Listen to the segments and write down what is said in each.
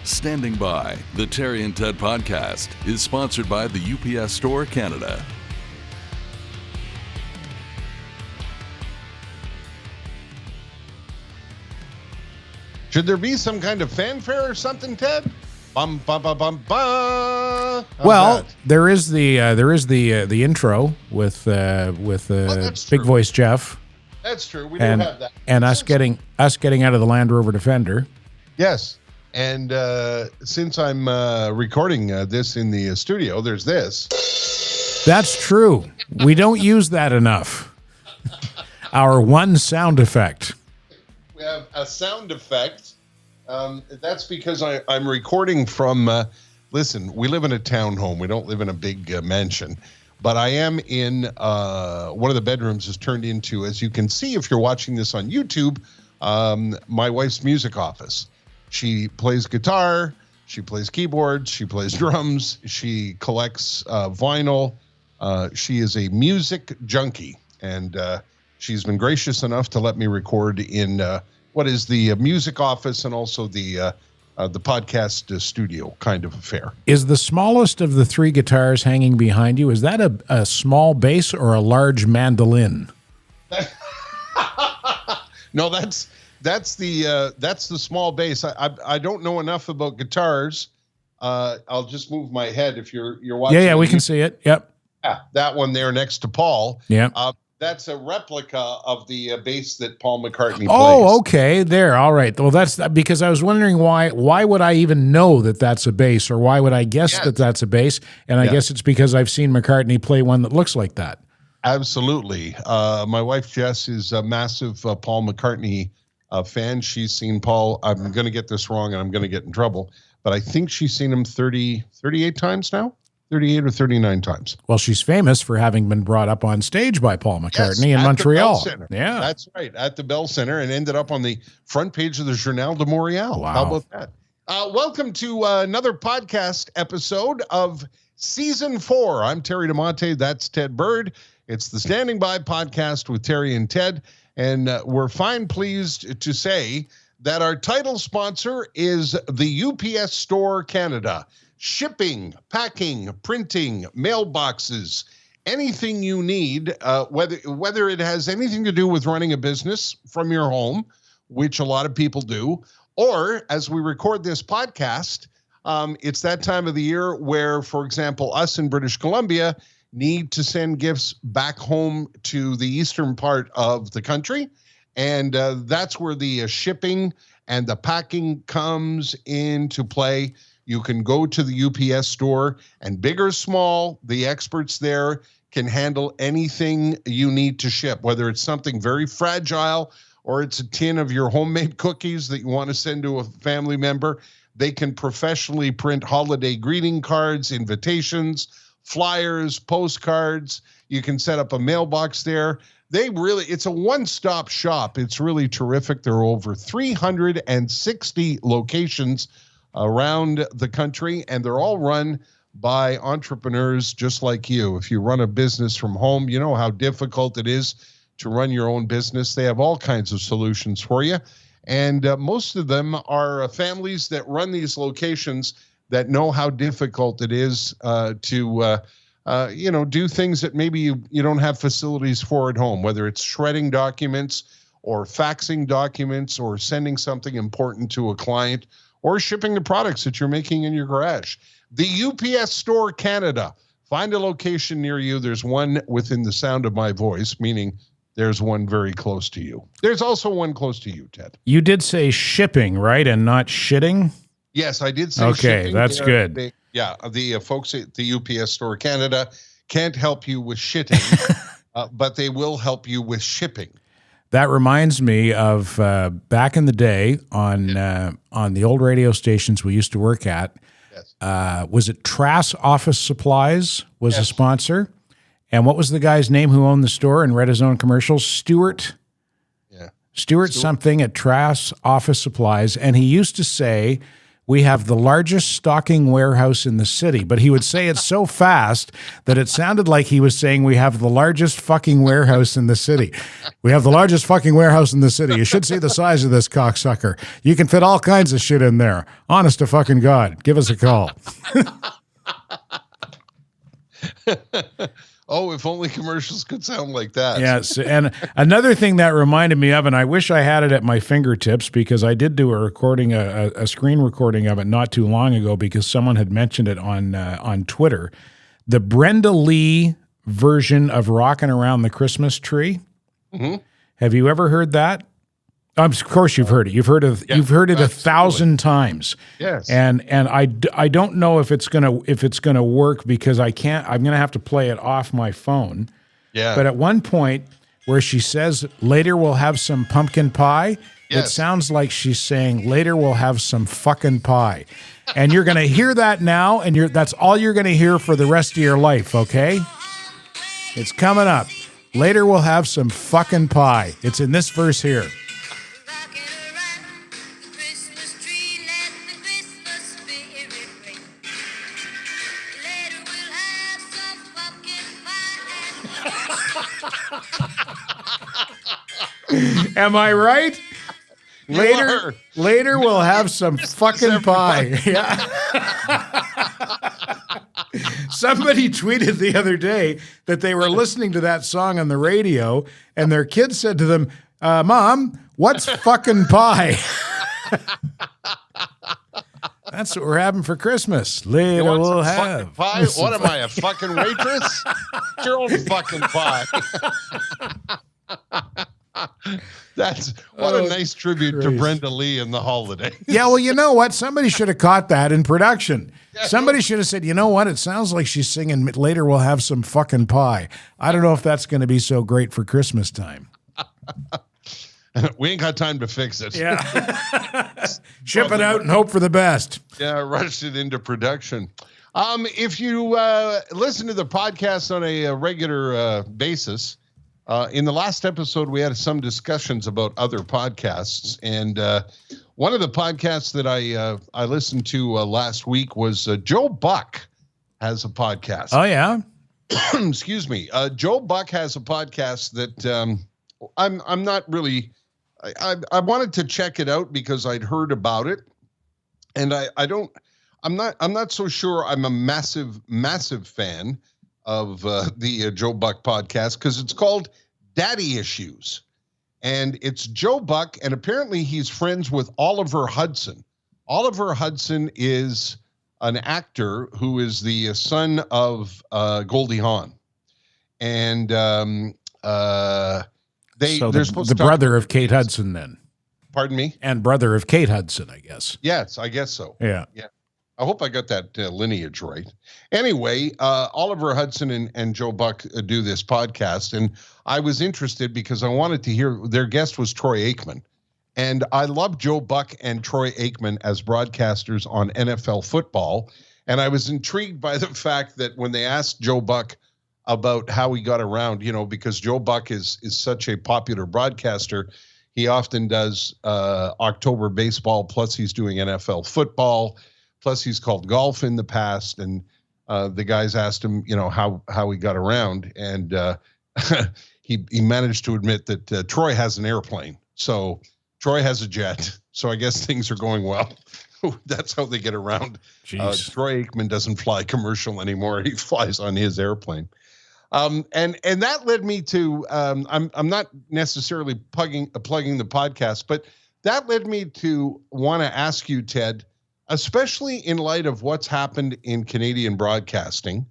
Standing By, the Terry and Ted podcast, is sponsored by the UPS Store Canada. Should there be some kind of fanfare or something, Ted? Bum bum bum bum bum. Well, there is the intro with Big Voice Jeff. That's true. We don't have that. And us getting out of the Land Rover Defender. Yes. And since I'm recording this in the studio, there's this. That's true. We don't use that enough. Our one sound effect. We have a sound effect. That's because I'm recording from, listen, we live in a townhome. We don't live in a big mansion. But I am in one of the bedrooms is turned into, as you can see if you're watching this on YouTube, my wife's music office. She plays guitar, she plays keyboards, she plays drums, she collects vinyl. She is a music junkie, and she's been gracious enough to let me record in what is the music office and also the podcast studio kind of affair. Is the smallest of the three guitars hanging behind you, is that a small bass or a large mandolin? No, that's the small bass. I don't know enough about guitars. I'll just move my head if you're watching. Yeah, we can see it. Yep. Yeah, that one there next to Paul. Yeah. That's a replica of the bass that Paul McCartney plays. Oh, okay. There. All right. Well, that's because I was wondering why would I even know that that's a bass, or why would I guess that that's a bass? And I guess it's because I've seen McCartney play one that looks like that. Absolutely. My wife, Jess, is a massive Paul McCartney fan. She's seen Paul. I'm going to get this wrong and I'm going to get in trouble, but I think she's seen him 38 times now. 38 or 39 times. Well, she's famous for having been brought up on stage by Paul McCartney in Montreal. Yeah, that's right, at the Bell Center, and ended up on the front page of the Journal de Montréal. Wow. How about that? Welcome to another podcast episode of Season 4. I'm Terry DeMonte. That's Ted Bird. It's the Standing By podcast with Terry and Ted, and we're pleased to say that our title sponsor is the UPS Store Canada. Shipping, packing, printing, mailboxes, anything you need, whether it has anything to do with running a business from your home, which a lot of people do, or as we record this podcast, it's that time of the year where, for example, us in British Columbia need to send gifts back home to the eastern part of the country. And that's where the shipping and the packing comes into play. You can go to the UPS store, and big or small, the experts there can handle anything you need to ship, whether it's something very fragile or it's a tin of your homemade cookies that you want to send to a family member. They can professionally print holiday greeting cards, invitations, flyers, postcards. You can set up a mailbox there. It's a one-stop shop. It's really terrific. There are over 360 locations around the country, and they're all run by entrepreneurs just like you. If you run a business from home, you know how difficult it is to run your own business. They have all kinds of solutions for you, and most of them are families that run these locations that know how difficult it is to do things that maybe you don't have facilities for at home, whether it's shredding documents or faxing documents or sending something important to a client, or shipping the products that you're making in your garage. The UPS Store Canada. Find a location near you. There's one within the sound of my voice, meaning there's one very close to you. There's also one close to you, Ted. You did say shipping, right, and not shitting? Yes, I did say shipping. Okay, that's good. The folks at the UPS Store Canada can't help you with shitting, but they will help you with shipping. That reminds me of back in the day on the old radio stations we used to work at. Yes. Was it Trass Office Supplies was a sponsor? And what was the guy's name who owned the store and read his own commercials? Stuart something at Trass Office Supplies. And he used to say, we have the largest stocking warehouse in the city. But he would say it so fast that it sounded like he was saying we have the largest fucking warehouse in the city. We have the largest fucking warehouse in the city. You should see the size of this cocksucker. You can fit all kinds of shit in there. Honest to fucking God. Give us a call. Oh, if only commercials could sound like that. Yes. And another thing that reminded me of, and I wish I had it at my fingertips because I did do a recording, a screen recording of it not too long ago because someone had mentioned it on Twitter. The Brenda Lee version of Rockin' Around the Christmas Tree. Mm-hmm. Have you ever heard that? Of course you've heard it. You've heard it 1,000 times. Yes. And I don't know if it's gonna work because I'm gonna have to play it off my phone. Yeah. But at one point where she says later we'll have some pumpkin pie, yes. It sounds like she's saying later we'll have some fucking pie. And you're gonna hear that now, and that's all you're gonna hear for the rest of your life, okay? It's coming up. Later we'll have some fucking pie. It's in this verse here. Am I right? Later we'll have some fucking pie. Yeah. Somebody tweeted the other day that they were listening to that song on the radio, and their kid said to them, "Mom, what's fucking pie?" That's what we're having for Christmas. Later we'll have pie. What am I, a fucking waitress? Your own fucking pie. That's what a nice tribute to Brenda Lee in the holiday. Yeah, well, you know what? Somebody should have caught that in production. Somebody should have said, you know what? It sounds like she's singing later we'll have some fucking pie. I don't know if that's going to be so great for Christmas time. We ain't got time to fix it. Yeah. Ship it out and hope for the best. Yeah, rushed it into production. If you listen to the podcast on a regular basis, in the last episode, we had some discussions about other podcasts. And one of the podcasts that I listened to last week was Joe Buck has a podcast. Oh, yeah? Excuse me. Joe Buck has a podcast that I'm not really... I wanted to check it out because I'd heard about it, and I'm not so sure I'm a massive fan of the Joe Buck podcast because it's called Daddy Issues, and it's Joe Buck, and apparently he's friends with Oliver Hudson. Oliver Hudson is an actor who is the son of Goldie Hawn, and they're supposed the to brother of Kate Hudson, then. Pardon me? And brother of Kate Hudson, I guess. Yes, I guess so. Yeah. I hope I got that lineage right. Anyway, Oliver Hudson and Joe Buck do this podcast, and I was interested because I wanted to hear, their guest was Troy Aikman. And I love Joe Buck and Troy Aikman as broadcasters on NFL football. And I was intrigued by the fact that when they asked Joe Buck about how he got around, because Joe Buck is such a popular broadcaster, he often does October baseball, plus he's doing NFL football, plus he's called golf in the past. And the guys asked him, how he got around. And he managed to admit that Troy has an airplane. So Troy has a jet. So I guess things are going well. That's how they get around. Troy Aikman doesn't fly commercial anymore. He flies on his airplane. And that led me to, I'm not necessarily plugging the podcast, but that led me to want to ask you, Ted, especially in light of what's happened in Canadian broadcasting,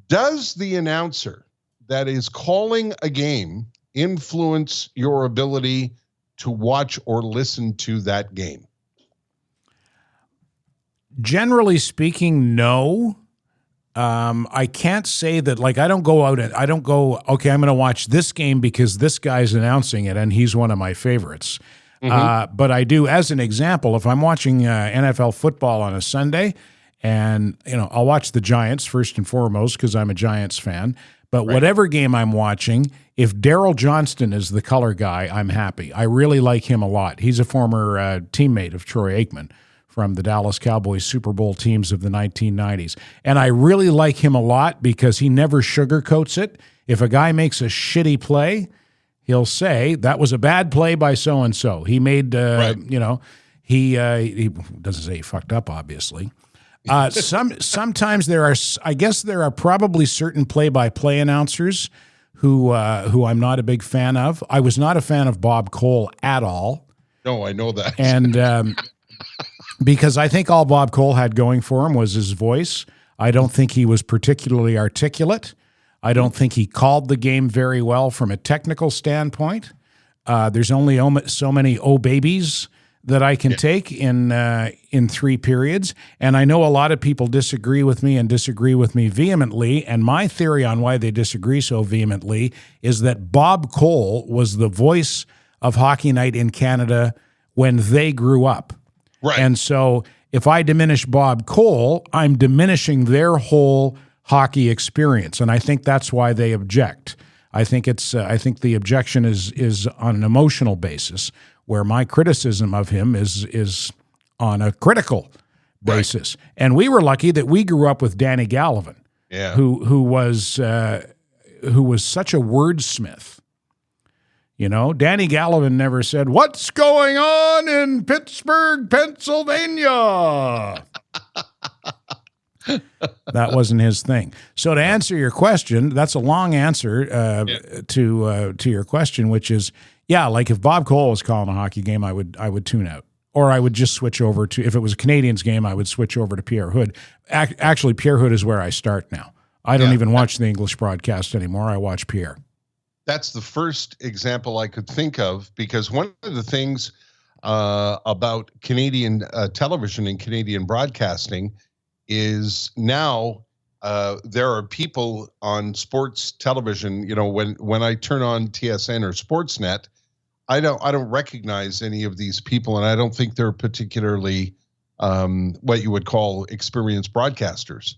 does the announcer that is calling a game influence your ability to watch or listen to that game? Generally speaking, no. I can't say that, like, I don't go, okay, I'm going to watch this game because this guy's announcing it and he's one of my favorites. Mm-hmm. But I do, as an example, if I'm watching NFL football on a Sunday and, I'll watch the Giants first and foremost because I'm a Giants fan. But whatever game I'm watching, if Daryl Johnston is the color guy, I'm happy. I really like him a lot. He's a former teammate of Troy Aikman from the Dallas Cowboys Super Bowl teams of the 1990s. And I really like him a lot because he never sugarcoats it. If a guy makes a shitty play, he'll say, that was a bad play by so-and-so. He made, he doesn't say he fucked up, obviously. Sometimes there are probably certain play-by-play announcers who I'm not a big fan of. I was not a fan of Bob Cole at all. No, I know that. And because I think all Bob Cole had going for him was his voice. I don't think he was particularly articulate. I don't think he called the game very well from a technical standpoint. There's only so many babies that I can take in 3 periods. And I know a lot of people disagree with me vehemently. And my theory on why they disagree so vehemently is that Bob Cole was the voice of Hockey Night in Canada when they grew up. Right. And so if I diminish Bob Cole, I'm diminishing their whole hockey experience. And I think that's why they object. I think the objection is on an emotional basis, where my criticism of him is on a critical basis. Right. And we were lucky that we grew up with Danny Gallivan, who was such a wordsmith. You know, Danny Gallivan never said, "What's going on in Pittsburgh, Pennsylvania?" That wasn't his thing. So to answer your question, that's a long answer to your question, which is, like if Bob Cole was calling a hockey game, I would tune out. Or I would just switch over to, if it was a Canadiens game, I would switch over to Pierre Hood. Actually, Pierre Hood is where I start now. I don't even watch the English broadcast anymore. I watch Pierre. That's the first example I could think of, because one of the things about Canadian television and Canadian broadcasting is now there are people on sports television. You know, when I turn on TSN or Sportsnet, I don't recognize any of these people, and I don't think they're particularly what you would call experienced broadcasters.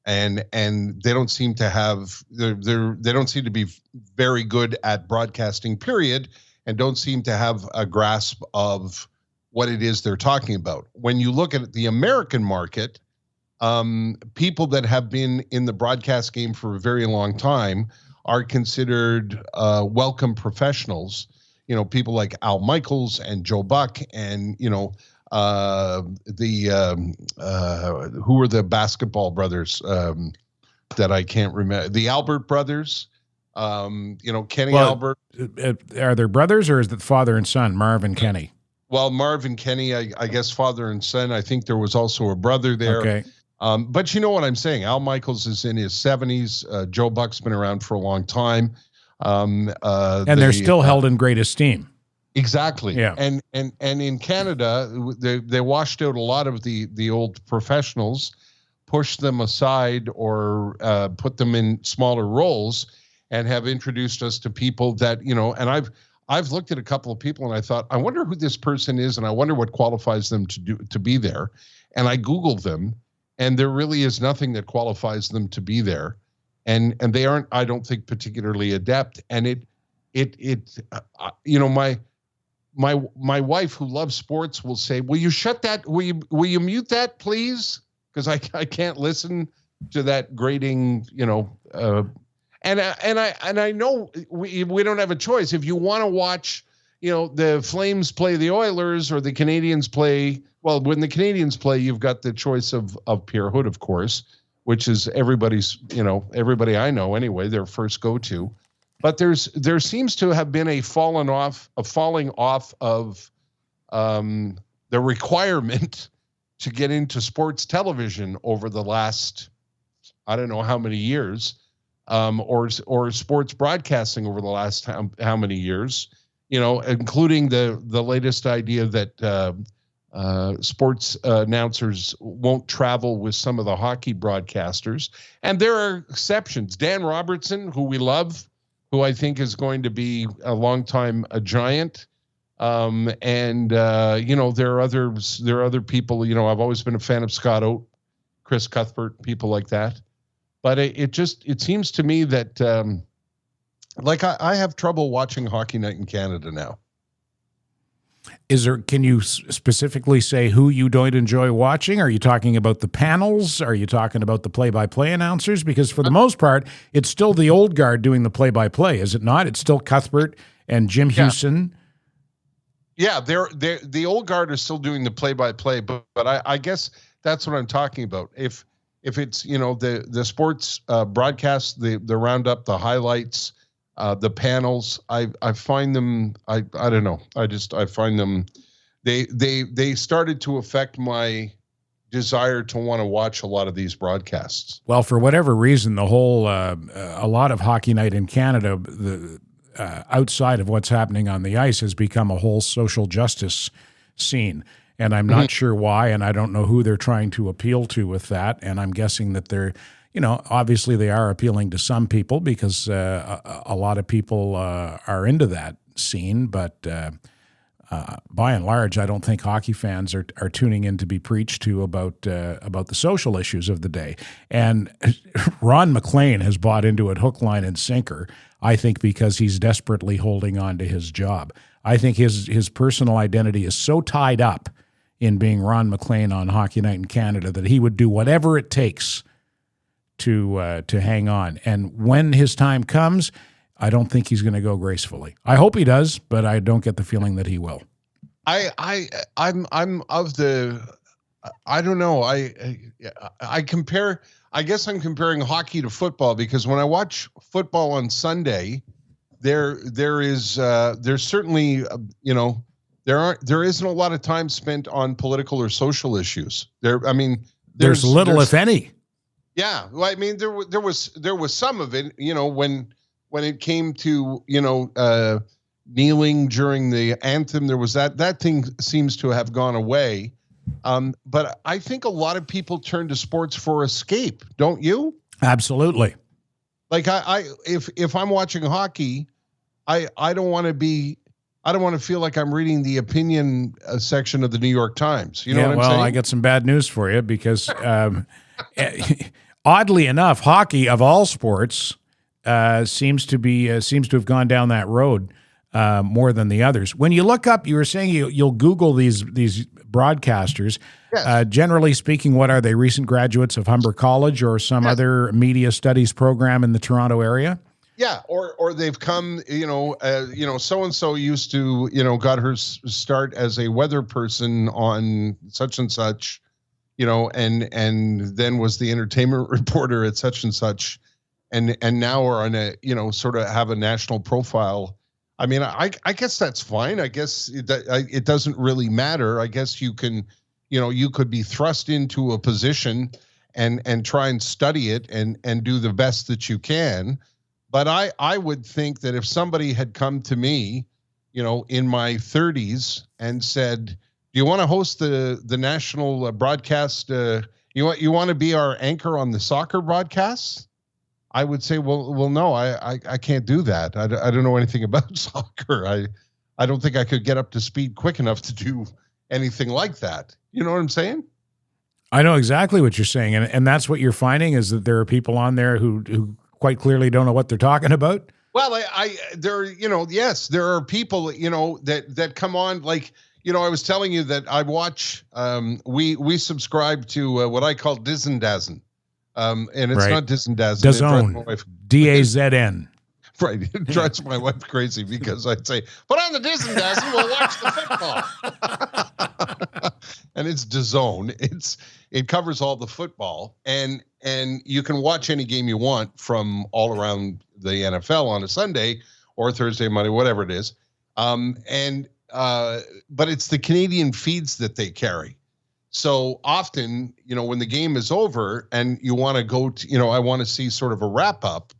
And they don't seem to have they don't seem to be very good at broadcasting, period, and don't seem to have a grasp of what it is they're talking about. When you look at the American market, people that have been in the broadcast game for a very long time are considered welcome professionals. You know, people like Al Michaels and Joe Buck, and who are the basketball brothers that I can't remember? The Albert brothers. Kenny Albert. Are they brothers, or is it father and son, Marv and Kenny? Well, Marv and Kenny, I guess father and son. I think there was also a brother there. Okay. But you know what I'm saying? Al Michaels is in his 70s. Joe Buck's been around for a long time. And they're still held in great esteem. Exactly. Yeah. And in Canada, they washed out a lot of the old professionals, pushed them aside, or put them in smaller roles, and have introduced us to people that, and I've looked at a couple of people and I thought, I wonder who this person is, and I wonder what qualifies them to be there. And I Googled them, and there really is nothing that qualifies them to be there. And they aren't, I don't think, particularly adept. And my wife, who loves sports, will say, "Will you shut that? Will you mute that, please? Because I can't listen to that grating, And I know we don't have a choice. If you want to watch, the Flames play the Oilers, or the Canadiens play. Well, when the Canadiens play, you've got the choice of Pierre Hood, of course, which is everybody I know anyway, their first go-to. But there seems to have been a falling off of the requirement to get into sports television over the last, I don't know how many years, or sports broadcasting over the last how many years, including the latest idea that sports announcers won't travel with some of the hockey broadcasters. And there are exceptions. Dan Robertson, who we love, who I think is going to be a long time a giant. There are others. There are other people. I've always been a fan of Scott Oat, Chris Cuthbert, people like that. But it seems to me that I have trouble watching Hockey Night in Canada now. Can you specifically say who you don't enjoy watching? Are you talking about the panels? Are you talking about the play-by-play announcers? Because for the most part, it's still the old guard doing the play-by-play, is it not? It's still Cuthbert and Jim Hewson. Yeah, they're the old guard is still doing the play-by-play, but I guess that's what I'm talking about. If it's the sports broadcast, the roundup, the highlights, the panels, I find them I don't know. I find them they started to affect my desire to want to watch a lot of these broadcasts. Well, for whatever reason, the whole a lot of Hockey Night in Canada, outside of what's happening on the ice, has become a whole social justice scene. And I'm not sure why, and I don't know who they're trying to appeal to with that. And I'm guessing that they're, obviously they are appealing to some people because a lot of people are into that scene. But by and large, I don't think hockey fans are tuning in to be preached to about the social issues of the day. And Ron MacLean has bought into it hook, line, and sinker, I think, because he's desperately holding on to his job. I think his personal identity is so tied up in being Ron MacLean on Hockey Night in Canada that he would do whatever it takes to hang on. And when his time comes, I don't think he's going to go gracefully. I hope he does, but I don't get the feeling that he will. I'm of the, I don't know. I compare. I guess I'm comparing hockey to football because when I watch football on Sunday, there's certainly there isn't a lot of time spent on political or social issues. There's little, if any. Yeah, well, I mean, there was some of it, when it came to kneeling during the anthem, there was that thing seems to have gone away. But I think a lot of people turn to sports for escape, don't you? Absolutely. Like if I'm watching hockey, I don't want to feel like I'm reading the opinion section of the New York Times. You know what I'm saying? Well, I got some bad news for you because oddly enough, hockey of all sports seems to have gone down that road more than the others. When you look up, you were saying you'll Google these broadcasters. Yes. Generally speaking, what are they? Recent graduates of Humber College or some other media studies program in the Toronto area? Yeah, or they've come, so and so used to, got her start as a weather person on such and such, and then was the entertainment reporter at such and such, and now are on a, sort of have a national profile. I mean, I guess that's fine. I guess it doesn't really matter. I guess you can, you could be thrust into a position and try and study it and do the best that you can. But I would think that if somebody had come to me, in my 30s and said, "Do you want to host the national broadcast? You want to be our anchor on the soccer broadcasts?" I would say, well, no, I can't do that. I don't know anything about soccer. I don't think I could get up to speed quick enough to do anything like that. You know what I'm saying? I know exactly what you're saying, and that's what you're finding is that there are people on there who quite clearly don't know what they're talking about. Well, yes, there are people, that come on, like, I was telling you that I watch, we subscribe to what I call Dizzin Dazzin. And it's not Dizzin Dazzin. DAZN. DAZN. Right. It drives my wife crazy because I'd say, put on the Dizzin Dazzin, we'll watch the football. And it's DAZN. It covers all the football, and you can watch any game you want from all around the NFL on a Sunday or Thursday, Monday, whatever it is. But it's the Canadian feeds that they carry. So often, when the game is over and you want to go to, I want to see sort of a wrap up.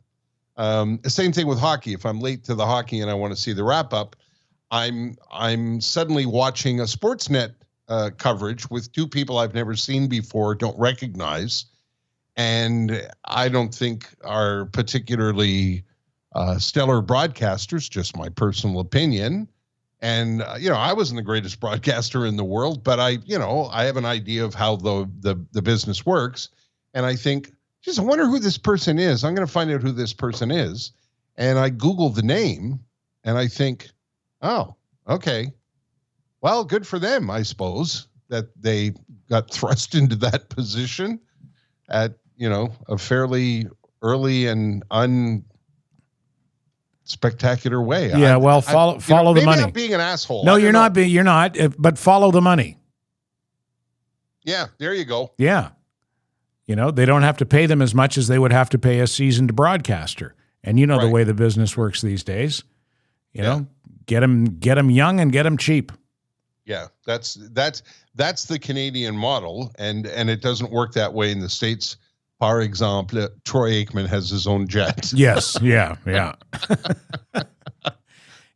Same thing with hockey. If I'm late to the hockey and I want to see the wrap up, I'm suddenly watching a Sportsnet coverage with two people I've never seen before, don't recognize, and I don't think are particularly stellar broadcasters, just my personal opinion. And, I wasn't the greatest broadcaster in the world, but I have an idea of how the business works. And I think, geez, I wonder who this person is. I'm going to find out who this person is. And I Google the name and I think, oh, okay. Well, good for them, I suppose, that they got thrust into that position at, a fairly early and unspectacular way. Yeah, follow the maybe money. I'm being an asshole. No, you're not. You're not. But follow the money. Yeah, there you go. Yeah. They don't have to pay them as much as they would have to pay a seasoned broadcaster. And the way the business works these days. Get them young and get them cheap. Yeah, that's the Canadian model, and it doesn't work that way in the States. For example, Troy Aikman has his own jet. Yes, yeah. Yeah,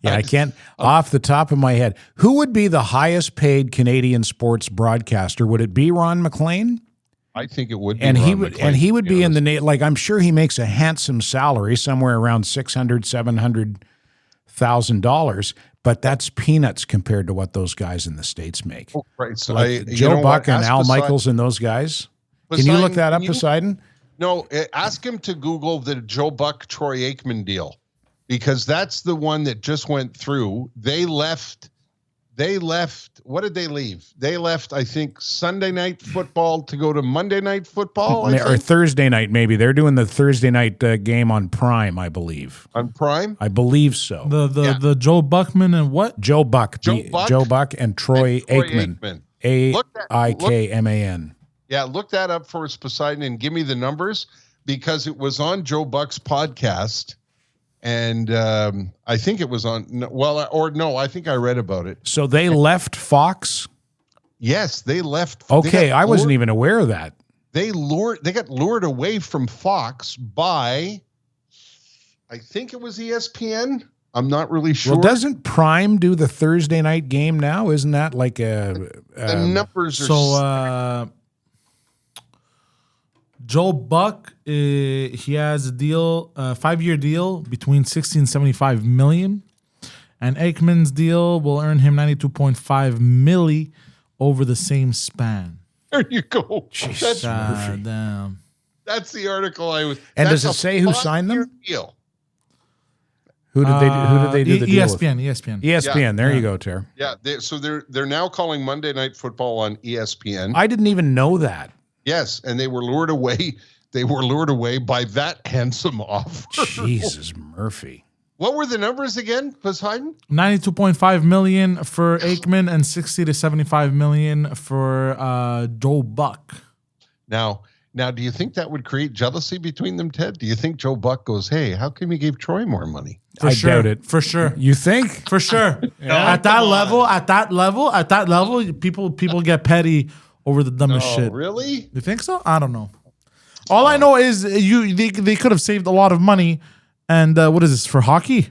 I can't, off the top of my head, who would be the highest paid Canadian sports broadcaster? Would it be Ron McLean? I think it would be. And he would be in the, like, I'm sure he makes a handsome salary, somewhere around $600,000-$700,000, but that's peanuts compared to what those guys in the States make. Oh, right. So Joe Buck and Al Michaels and those guys. Can you look that up, Poseidon? No, ask him to Google the Joe Buck Troy Aikman deal, because that's the one that just went through. They left. What did they leave? They left, I think, Sunday night football to go to Monday night football, or Thursday night, maybe. They're doing the Thursday night game on Prime, I believe. On Prime? I believe so. The Joe Buckman and what? Joe Buck and Troy Aikman. Aikman. Yeah, look that up for us, Poseidon, and give me the numbers, because it was on Joe Buck's podcast. And I think it was on, I think I read about it. So they left Fox? Yes, they left. Okay, I wasn't even aware of that. They got lured away from Fox by, I think it was ESPN. I'm not really sure. Well, doesn't Prime do the Thursday night game now? Isn't that like the numbers are so? Joe Buck, he has a deal, 5-year deal between $60 and $75 million, and Aikman's deal will earn him $92.5 million over the same span. There you go. Jeez, damn. That's the article I was. And does it say who signed them? Deal. Who did they do the deal with? ESPN. ESPN. There you go, Ter. Yeah. They're now calling Monday Night Football on ESPN. I didn't even know that. Yes, and they were lured away. They were lured away by that handsome offer. Jesus, Murphy. What were the numbers again, Poseidon? $92.5 million for Aikman and $60 to $75 million for Joe Buck. Now, do you think that would create jealousy between them, Ted? Do you think Joe Buck goes, "Hey, how come you gave Troy more money?" I doubt it. For sure. You think? For sure. At that level, people get petty over the dumbest shit. Really? You think so? I don't know. All I know is they could have saved a lot of money. And what is this for hockey?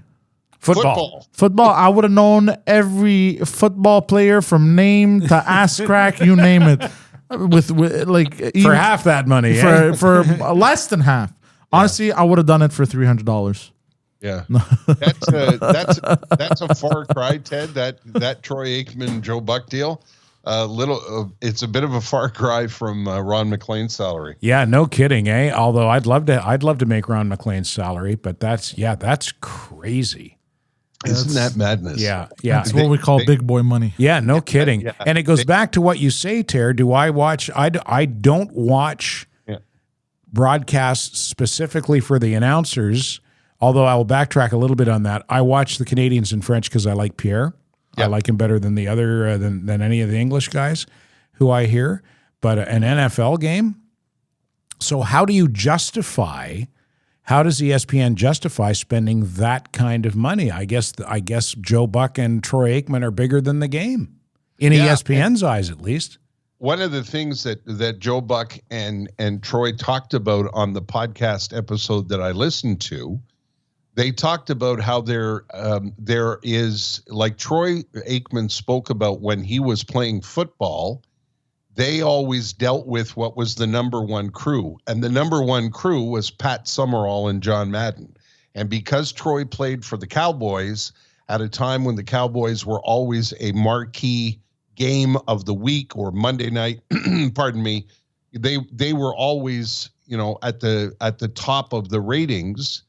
Football. I would have known every football player from name to ass crack, you name it, with like for half that money. For less than half. Honestly, I would have done it for $300. Yeah, that's a far cry, Ted. That Troy Aikman Joe Buck deal. It's a bit of a far cry from Ron McLean's salary. Yeah, no kidding, eh? Although I'd love to make Ron McLean's salary, but that's crazy. Isn't that madness? Yeah. That's what we call big boy money. Yeah, no kidding. Yeah. And it goes back to what you say, Ter. Do I watch? I don't watch broadcasts specifically for the announcers. Although I will backtrack a little bit on that. I watch the Canadians in French because I like Pierre. I like him better than the other than any of the English guys who I hear. But an NFL game. So how does ESPN justify spending that kind of money? I guess Joe Buck and Troy Aikman are bigger than the game in ESPN's eyes, at least. One of the things that Joe Buck and Troy talked about on the podcast episode that I listened to. They talked about how there is, like Troy Aikman spoke about when he was playing football, they always dealt with what was the number one crew. And the number one crew was Pat Summerall and John Madden. And because Troy played for the Cowboys at a time when the Cowboys were always a marquee game of the week or Monday night, pardon me, they were always, at the top of the ratings.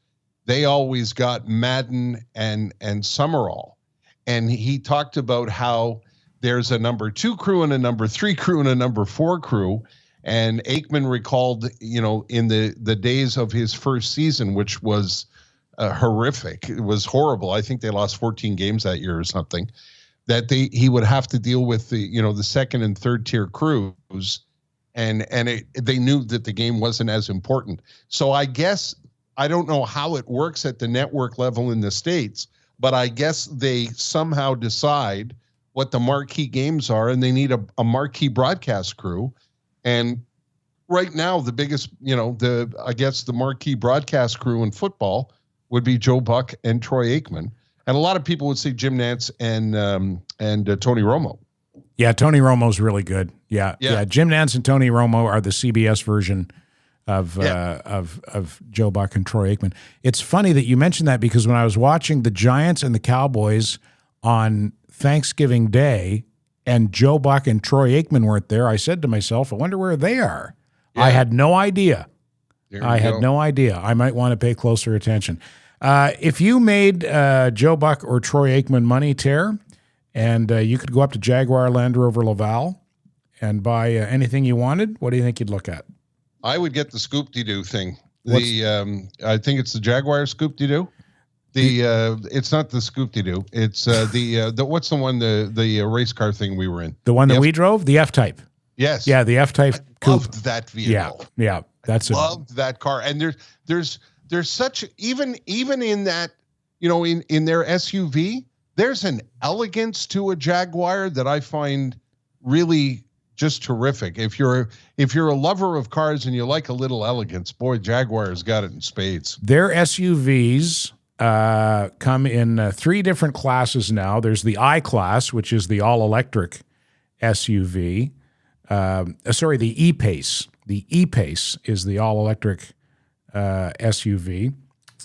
They always got Madden and Summerall. And he talked about how there's a number 2 crew and a number 3 crew and a number 4 crew. And Aikman recalled, in the days of his first season, which was horrific. It was horrible. I think they lost 14 games that year or something. That he would have to deal with the second and third tier crews, and they knew that the game wasn't as important. So I guess I don't know how it works at the network level in the States, but I guess they somehow decide what the marquee games are, and they need a marquee broadcast crew. And right now, the biggest, I guess the marquee broadcast crew in football would be Joe Buck and Troy Aikman. And a lot of people would say Jim Nantz and Tony Romo. Yeah, Tony Romo's really good. Yeah. Jim Nantz and Tony Romo are the CBS version of Joe Buck and Troy Aikman. It's funny that you mentioned that, because when I was watching the Giants and the Cowboys on Thanksgiving Day and Joe Buck and Troy Aikman weren't there, I said to myself, I wonder where they are. Yeah. I had no idea. I had no idea. I might want to pay closer attention. If you made Joe Buck or Troy Aikman money, Ter, and you could go up to Jaguar, Land Rover, Laval and buy anything you wanted, what do you think you'd look at? I would get the Scoop-de-Doo thing. I think it's the Jaguar Scoop-de-Doo. It's not the Scoop-de-Doo. It's the what's the one, the race car thing we were in? The one that we drove, the F-Type. Yes. Yeah, the F-Type. I loved that vehicle. Yeah. Loved that car. And there's such, even in that, in their SUV, there's an elegance to a Jaguar that I find really just terrific. If you're a lover of cars and you like a little elegance, boy, Jaguar's got it in spades. Their SUVs come in 3 different classes now. There's the I-Class, which is the all-electric SUV. The E-Pace. The E-Pace is the all-electric SUV.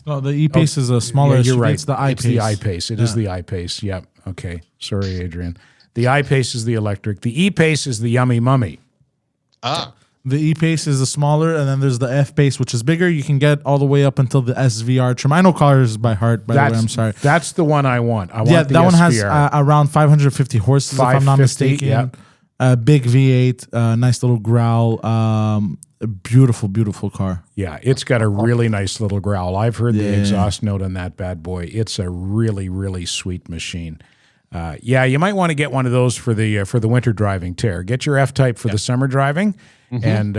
No, the E-Pace is a smaller SUV. You're right. It's the I-Pace. It's the I-Pace. It is the I-Pace. Yep. Okay. Sorry, Adrian. The I-Pace is the electric. The E-Pace is the Yummy Mummy. The E-Pace is the smaller, and then there's the F-Pace, which is bigger. You can get all the way up until the SVR trim. I know cars by heart, by the way. I'm sorry. That's the one I want. I want that SVR. One has around 550 horses, if I'm not mistaken. Yep. Big V8, nice little growl. Beautiful, beautiful car. Yeah, it's got a really nice little growl. I've heard the exhaust note on that bad boy. It's a really, really sweet machine. You might want to get one of those for the winter driving, Ter. Get your F-Type for the summer driving, and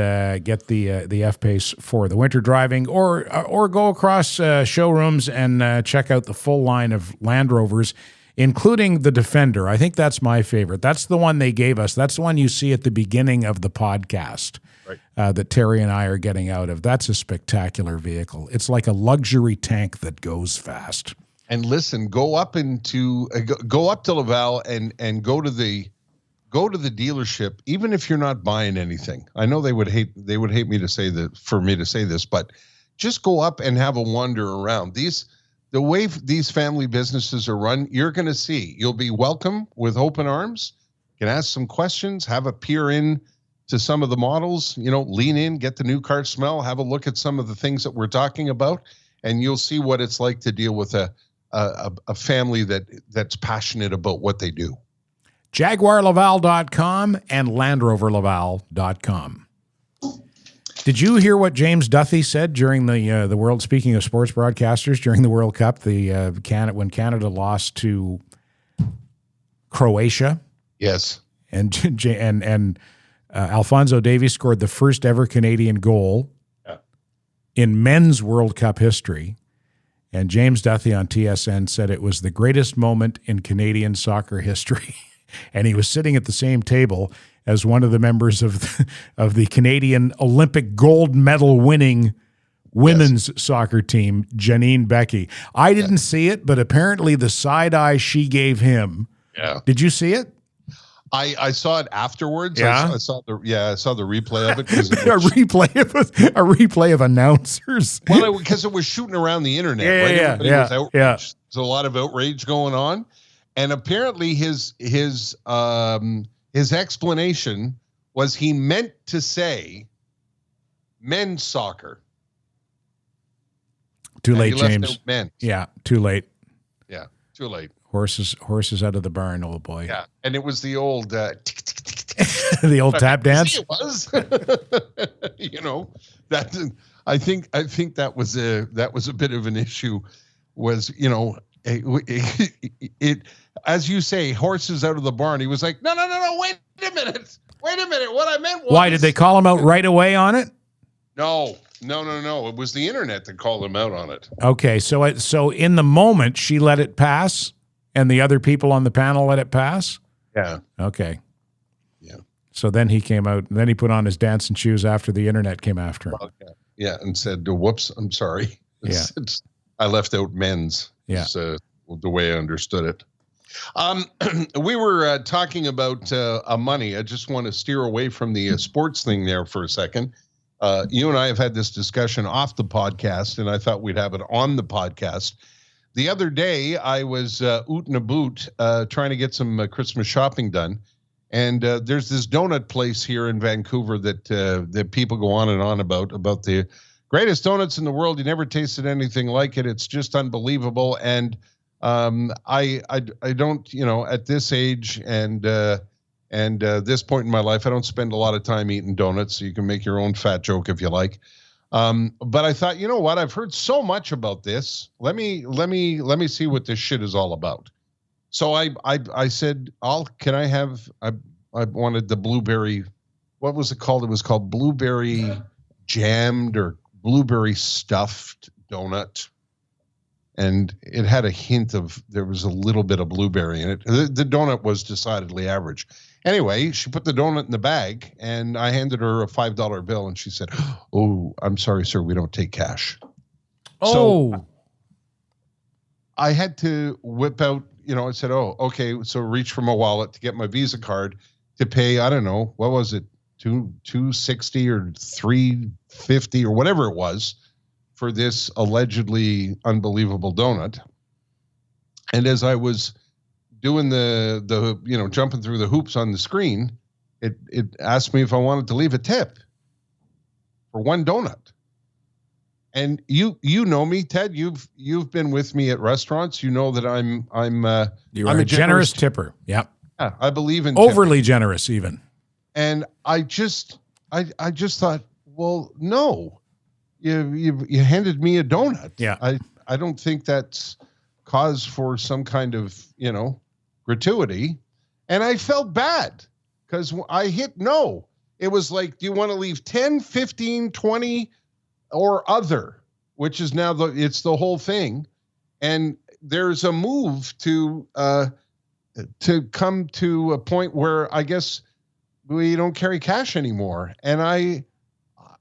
get the F-Pace for the winter driving, or go across showrooms and check out the full line of Land Rovers, including the Defender. I think that's my favorite. That's the one they gave us. That's the one you see at the beginning of the podcast, right? That Terry and I are getting out of. That's a spectacular vehicle. It's like a luxury tank that goes fast. And listen, go up to Laval and go to the dealership, even if you're not buying anything. I know they would hate me to say that, for me to say this, but just go up and have a wander around. The way these family businesses are run, you're going to see. You'll be welcome with open arms. You can ask some questions, have a peer in to some of the models, lean in, get the new car smell, have a look at some of the things that we're talking about, and you'll see what it's like to deal with a family that's passionate about what they do. JaguarLaval.com and LandRoverLaval.com. Did you hear what James Duthie said during the World? Speaking of sports broadcasters, during the World Cup, when Canada lost to Croatia. Yes, and Alphonso Davies scored the first ever Canadian goal in men's World Cup history. And James Duthie on TSN said it was the greatest moment in Canadian soccer history. And he was sitting at the same table as one of the members of the Canadian Olympic gold medal winning women's soccer team, Janine Becky. I didn't see it, but apparently the side eye she gave him. Yeah. Did you see it? I saw it afterwards. Yeah? I saw the replay of it. A replay of announcers. Well, because it was shooting around the internet, right? Everybody was outraged. There's a lot of outrage going on. And apparently his explanation was he meant to say men's soccer. Too late, James. Men. Yeah, too late. Yeah, too late. Horses out of the barn, old boy. Yeah, and it was the old the old tap dance. It was, that I think that was a bit of an issue. Was it as you say, horses out of the barn. He was like, no, wait a minute. What I meant was, why did they call him out right away on it? No. It was the internet that called him out on it. Okay, so in the moment she let it pass, and the other people on the panel let it pass. Yeah. Okay. Yeah. So then he came out, and then he put on his dancing shoes after the internet came after him. Okay. Yeah, and said, "Whoops, I'm sorry. I left out men's." Yeah. The way I understood it. We were talking about money. I just want to steer away from the sports thing there for a second. You and I have had this discussion off the podcast, and I thought we'd have it on the podcast. The other day, I was oot and a boot trying to get some Christmas shopping done, and there's this donut place here in Vancouver that people go on and on about the greatest donuts in the world. You never tasted anything like it. It's just unbelievable. And I don't, at this age and this point in my life, I don't spend a lot of time eating donuts. So you can make your own fat joke if you like. But I thought, you know what? I've heard so much about this. Let me see what this shit is all about. So I said, I wanted the blueberry. What was it called? It was called blueberry jammed or blueberry stuffed donut. And it had a hint of, there was a little bit of blueberry in it. The donut was decidedly average. Anyway, she put the donut in the bag, and I handed her a $5 bill, and she said, "Oh, I'm sorry, sir, we don't take cash." Oh. So I had to whip out, I said, "Oh, okay." So reach for my wallet to get my Visa card to pay, I don't know, what was it, $260 or $350 or whatever it was for this allegedly unbelievable donut. And as I was doing the jumping through the hoops on the screen, it asked me if I wanted to leave a tip for one donut. And you know me, Ted. You've been with me at restaurants. You know that I'm a generous tipper. Yep. Yeah, I believe in overly tipping. generous even. And I just thought, well, no. You handed me a donut. Yeah. I don't think that's cause for some kind of, gratuity. And I felt bad because I hit no. It was like, do you want to leave 10, 15, 20 or other, which is now it's the whole thing. And there's a move to come to a point where I guess we don't carry cash anymore. And I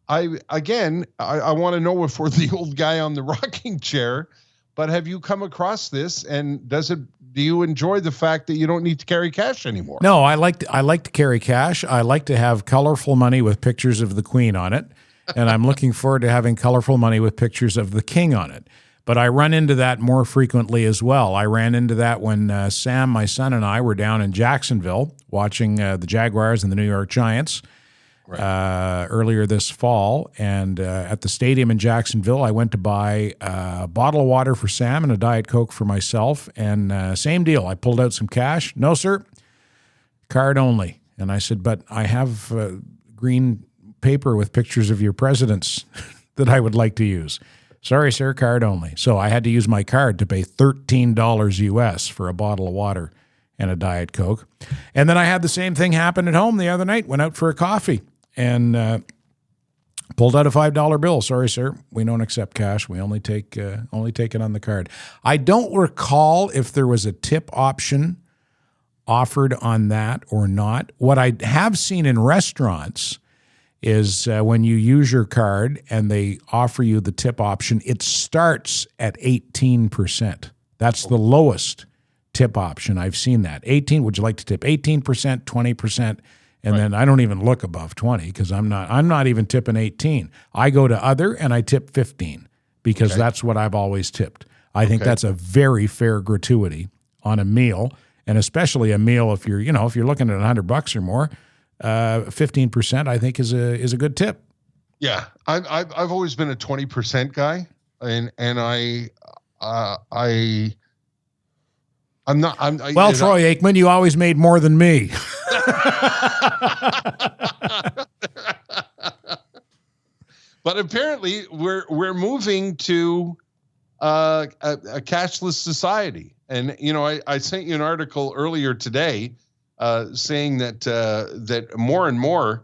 want to know if we're the old guy on the rocking chair, but have you come across this, and do you enjoy the fact that you don't need to carry cash anymore? No, I like to carry cash. I like to have colorful money with pictures of the Queen on it, and I'm looking forward to having colorful money with pictures of the King on it. But I run into that more frequently as well. I ran into that when Sam, my son, and I were down in Jacksonville watching the Jaguars and the New York Giants. Right. Earlier this fall, and at the stadium in Jacksonville, I went to buy a bottle of water for Sam and a Diet Coke for myself, and same deal. I pulled out some cash. No, sir, card only. And I said, but I have green paper with pictures of your presidents that I would like to use. Sorry, sir, card only. So I had to use my card to pay $13 US for a bottle of water and a Diet Coke. And then I had the same thing happen at home the other night. Went out for a coffee and pulled out a $5 bill. Sorry, sir, we don't accept cash. We only take it on the card. I don't recall if there was a tip option offered on that or not. What I have seen in restaurants is when you use your card and they offer you the tip option, it starts at 18%. That's the lowest tip option. I've seen that. 18, would you like to tip 18%, 20%? And then I don't even look above 20 because I'm not even tipping 18. I go to other and I tip 15 because that's what I've always tipped. I think that's a very fair gratuity on a meal, and especially a meal if you're looking at $100 or more, 15% I think is a good tip. Yeah, I've always been a 20% guy, and I'm not. Well, Troy Aikman, you always made more than me. But apparently, we're moving to a cashless society. And I sent you an article earlier today saying that more and more,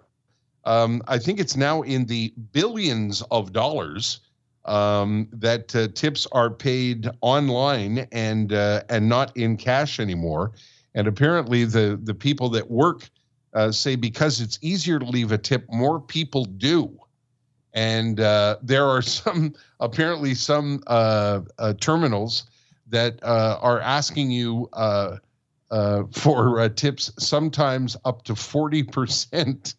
I think it's now in the billions of dollars that tips are paid online and not in cash anymore. And apparently, the people that work say because it's easier to leave a tip, more people do. And there are some terminals that are asking you for tips, sometimes up to 40%.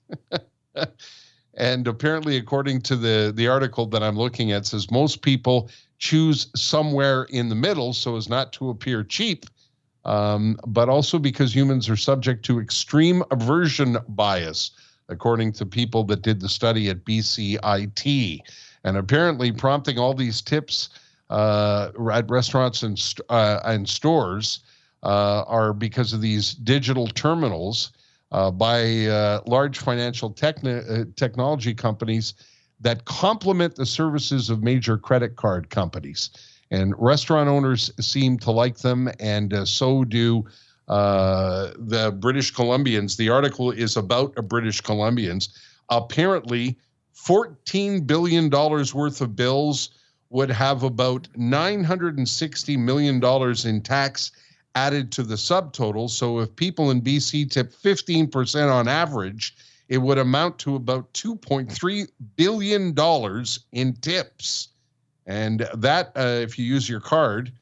And apparently, according to the article that I'm looking at, says most people choose somewhere in the middle so as not to appear cheap, but also because humans are subject to extreme aversion bias, according to people that did the study at BCIT. And apparently prompting all these tips at restaurants and stores are because of these digital terminals by large financial technology companies that complement the services of major credit card companies. And restaurant owners seem to like them, and so do the British Columbians. The article is about British Columbians. Apparently, $14 billion worth of bills would have about $960 million in tax added to the subtotal. So if people in BC tip 15% on average, it would amount to about $2.3 billion in tips. And that, if you use your card,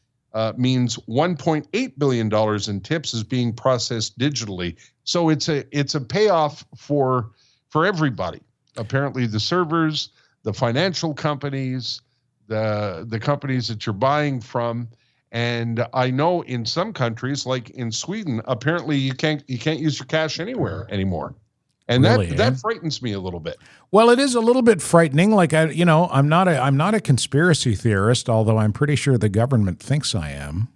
means $1.8 billion in tips is being processed digitally. So it's a payoff for everybody. Apparently the servers, the financial companies, the companies that you're buying from. And I know in some countries, like in Sweden, apparently you can't use your cash anywhere anymore. And really, that frightens me a little bit. Well, it is a little bit frightening. Like I'm not a conspiracy theorist, although I'm pretty sure the government thinks I am.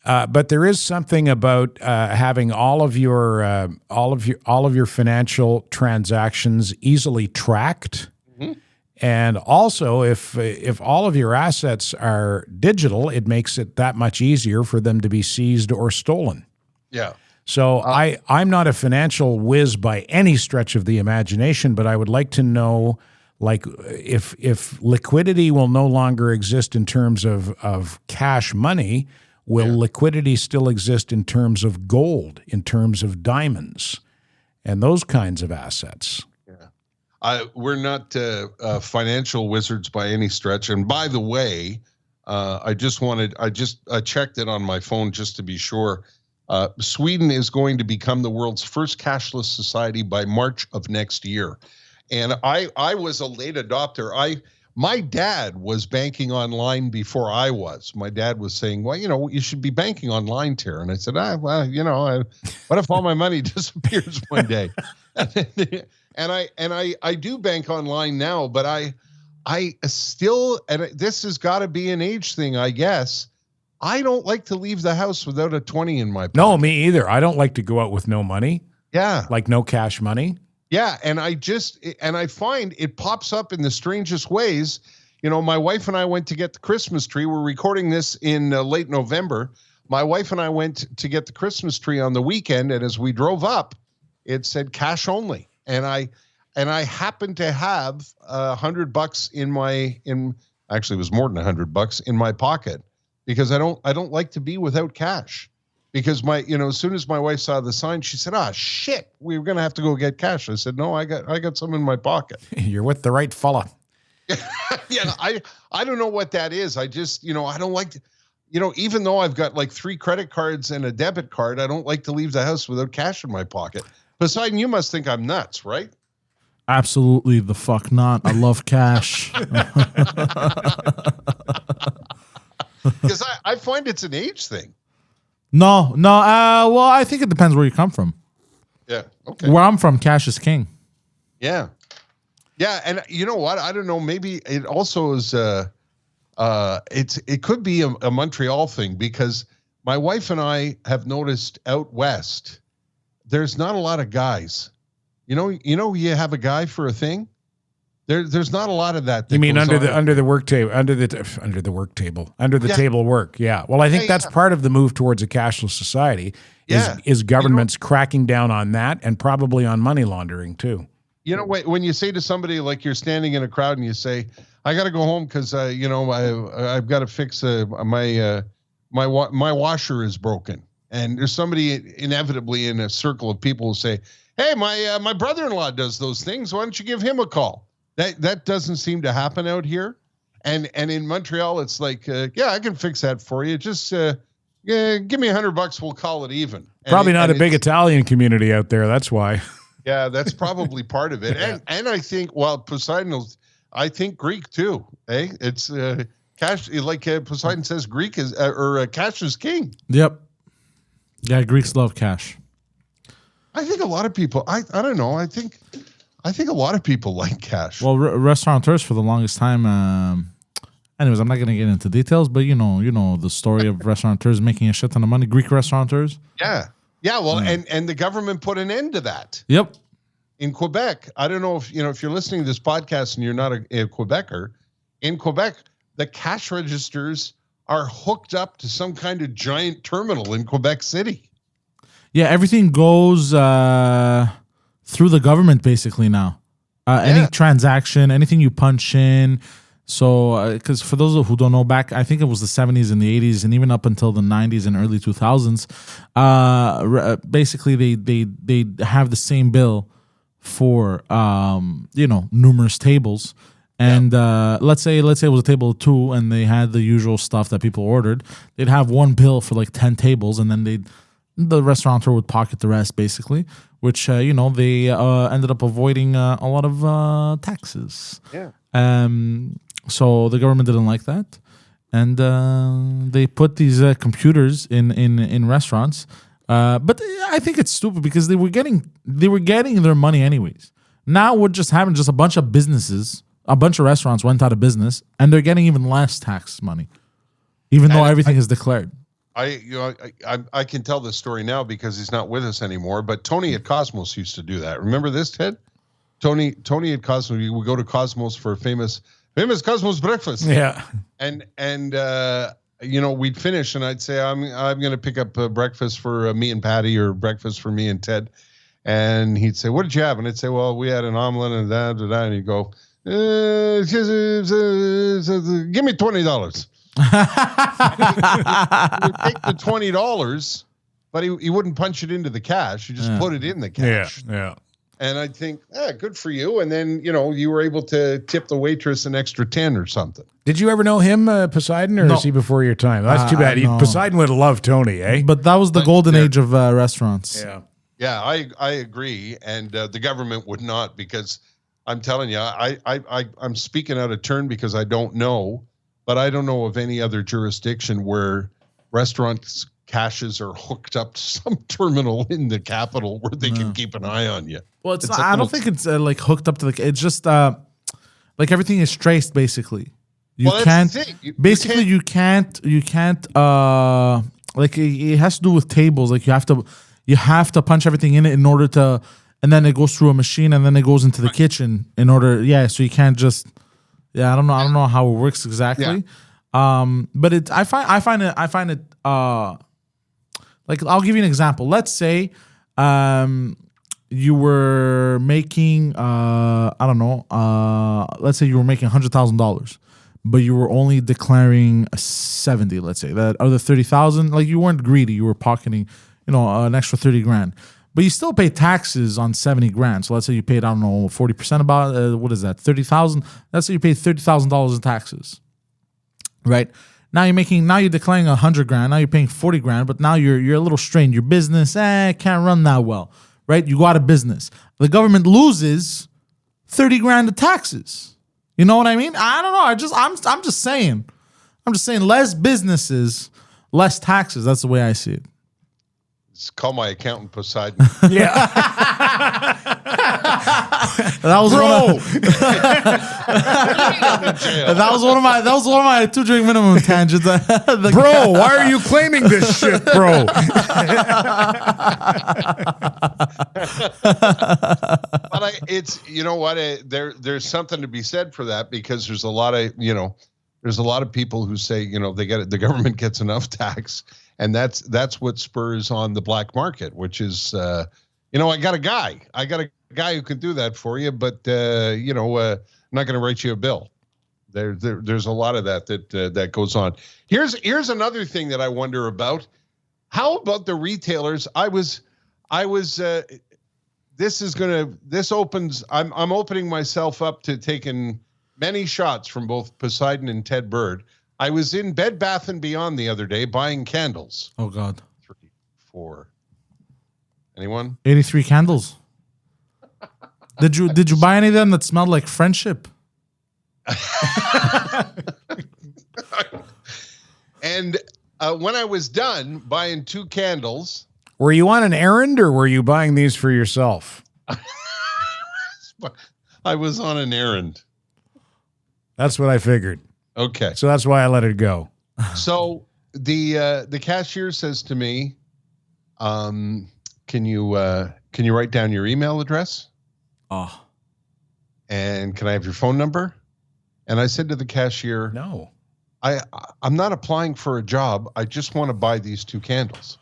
But there is something about having all of your financial transactions easily tracked, mm-hmm. And also if all of your assets are digital, it makes it that much easier for them to be seized or stolen. Yeah. So I'm not a financial whiz by any stretch of the imagination, but I would like to know, like, if liquidity will no longer exist in terms of cash money, will liquidity still exist in terms of gold, in terms of diamonds, and those kinds of assets? Yeah, we're not financial wizards by any stretch. And by the way, I checked it on my phone just to be sure. Sweden is going to become the world's first cashless society by March of next year. And I was a late adopter. My dad was banking online before I was. My dad was saying, well, you should be banking online, Terry. And I said, what if all my money disappears one day? And I do bank online now, but I still, and this has got to be an age thing, I guess. I don't like to leave the house without a 20 in my pocket. No, me either. I don't like to go out with no money. Yeah. Like no cash money. Yeah. And I find it pops up in the strangest ways. My wife and I went to get the Christmas tree. We're recording this in late November. My wife and I went to get the Christmas tree on the weekend. And as we drove up, it said cash only. And I happened to have $100 actually it was more than $100 in my pocket. Because I don't like to be without cash. Because as soon as my wife saw the sign, she said, shit, we were gonna have to go get cash. I said, no, I got some in my pocket. You're with the right fella. Yeah, I don't know what that is. I just, I don't like to, even though I've got like 3 credit cards and a debit card, I don't like to leave the house without cash in my pocket. Poseidon, you must think I'm nuts, right? Absolutely the fuck not. I love cash. Because I find it's an age thing. No. Well, I think it depends where you come from. Yeah. Okay. Where I'm from, cash is king. Yeah. Yeah. And you know what? I don't know. Maybe it also is, it could be a Montreal thing, because my wife and I have noticed out west, there's not a lot of guys. You have a guy for a thing. There's not a lot of that. You mean under the work table, under the table work? Yeah. Well, I think that's part of the move towards a cashless society. Is governments cracking down on that, and probably on money laundering too. When you say to somebody, like, you're standing in a crowd and you say, "I got to go home because I've got to fix my washer is broken," and there's somebody inevitably in a circle of people who say, "Hey, my brother-in-law does those things. Why don't you give him a call?" That doesn't seem to happen out here, and in Montreal, it's like, yeah, I can fix that for you. Just give me $100, we'll call it even. Probably not a big Italian community out there. That's why. Yeah, that's probably part of it. Yeah. And I think, Poseidon, I think Greek too. It's cash. Like Poseidon says, Greek is cash is king. Yep. Yeah, Greeks love cash. I think a lot of people. I don't know. I think a lot of people like cash. Well, restaurateurs for the longest time. Anyways, I'm not going to get into details, but you know the story of restaurateurs making a shit ton of money. Greek restaurateurs. Yeah. Well, and the government put an end to that. Yep. In Quebec, I don't know if you're listening to this podcast and you're not a Quebecer. In Quebec, the cash registers are hooked up to some kind of giant terminal in Quebec City. Yeah, everything goes through the government basically now. Any transaction, anything you punch in. So, because for those who don't know, back, I think it was the 70s and the 80s and even up until the 90s and early 2000s, basically they have the same bill for, numerous tables. And let's say it was a table of 2 and they had the usual stuff that people ordered. They'd have one bill for like 10 tables, and then the restaurateur would pocket the rest, basically, which, they ended up avoiding a lot of taxes. Yeah. So the government didn't like that, and they put these computers in restaurants. But I think it's stupid because they were getting their money anyways. Now we're just having a bunch of businesses, a bunch of restaurants went out of business, and they're getting even less tax money, even though everything is declared. I can tell this story now because he's not with us anymore. But Tony at Cosmos used to do that. Remember this, Ted? Tony at Cosmos. We would go to Cosmos for a famous Cosmos breakfast. Yeah. And we'd finish, and I'd say, I'm going to pick up breakfast for me and Patty, or breakfast for me and Ted. And he'd say, "What did you have?" And I'd say, "Well, we had an omelet and that." And he'd go, "Give me $20." He would take the $20, but he wouldn't punch it into the cash. He just put it in the cash. Yeah. And I'd think, good for you. And then, you were able to tip the waitress an extra 10 or something. Did you ever know him, Poseidon, or is he before your time? That's too bad. No. Poseidon would have loved Tony, eh? But that was the golden age of restaurants. Yeah. Yeah, I agree. And the government would not, because I'm telling you, I'm speaking out of turn because I don't know, but I don't know of any other jurisdiction where restaurants' cashes are hooked up to some terminal in the capital where they can keep an eye on you. Well, it's not, I don't think it's like hooked up to it's just like everything is traced basically. You can't like it has to do with tables. Like you have to punch everything in order to, and then it goes through a machine and then it goes into the kitchen in order. Yeah. So you can't just, I don't know how it works exactly. Yeah. But I find it like, I'll give you an example. Let's say, you were making, let's say you were making $100,000, but you were only declaring 70, let's say, that other 30,000, like you weren't greedy. You were pocketing, an extra 30 grand, but you still pay taxes on 70 grand. So let's say you paid, 40% about, what is that? 30,000. Let's say you paid $30,000 in taxes, right? Now you're declaring 100 grand. Now you're paying 40 grand, but now you're a little strained. Your business, can't run that well. Right? You go out of business. The government loses 30 grand of taxes. You know what I mean? I don't know. I'm just saying. less businesses, less taxes. That's the way I see it. call my accountant Poseidon. Yeah. That was Bro. that was one of my 2 drink minimum tangents. Bro, why are you claiming this shit, bro? But it's, you know what, there's something to be said for that, because there's a lot of people who say, the government gets enough tax, and that's what spurs on the black market, which is, I got a guy who can do that for you, but I'm not going to write you a bill. There's a lot of that goes on. Here's another thing that I wonder about. How about the retailers? I'm opening myself up to taking many shots from both Poseidon and Ted Bird. I was in Bed Bath & Beyond the other day buying candles. Oh God. 3, 4. Anyone? 83 candles. Did you buy any of them that smelled like friendship? And when I was done buying 2 candles, Were you on an errand, or were you buying these for yourself? I was on an errand. That's what I figured. Okay. So that's why I let it go. So the cashier says to me, can you write down your email address? Oh. And can I have your phone number? And I said to the cashier, No. I'm not applying for a job. I just want to buy these 2 candles.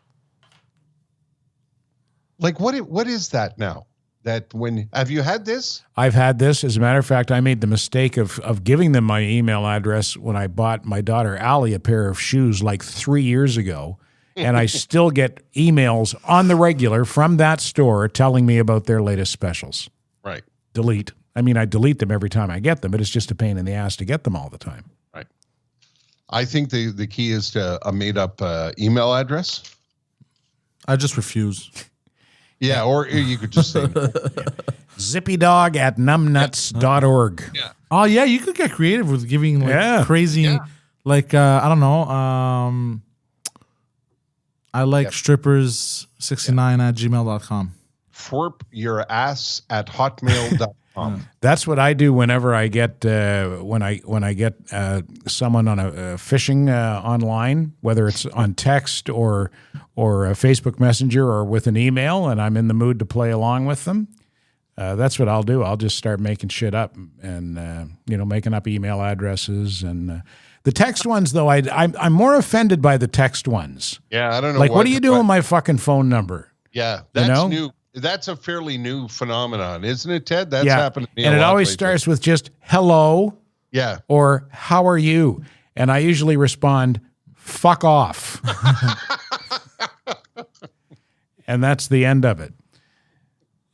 Like, what is that now? Have you had this? I've had this. As a matter of fact, I made the mistake of giving them my email address when I bought my daughter Allie a pair of shoes like 3 years ago. And I still get emails on the regular from that store telling me about their latest specials. Right. Delete. I mean, I delete them every time I get them, but it's just a pain in the ass to get them all the time. Right. I think the key is to a made-up email address. I just refuse. Yeah, or you could just say zippydog@numbnuts.org. Yeah. Oh yeah, you could get creative with giving crazy, like I don't know. I like strippers 69 at gmail.com. Twerp your ass at hotmail.com. That's what I do whenever I get when I get someone on a phishing online, whether it's on text or a Facebook Messenger or with an email, and I'm in the mood to play along with them. That's what I'll do. I'll just start making shit up and making up email addresses and. The text ones, though, I'm more offended by the text ones. Yeah, I don't know. Like, what do you do with my fucking phone number? Yeah, that's new. That's a fairly new phenomenon, isn't it, Ted? That's happened to me. And it always starts with just hello. Yeah. Or how are you? And I usually respond, fuck off. And that's the end of it.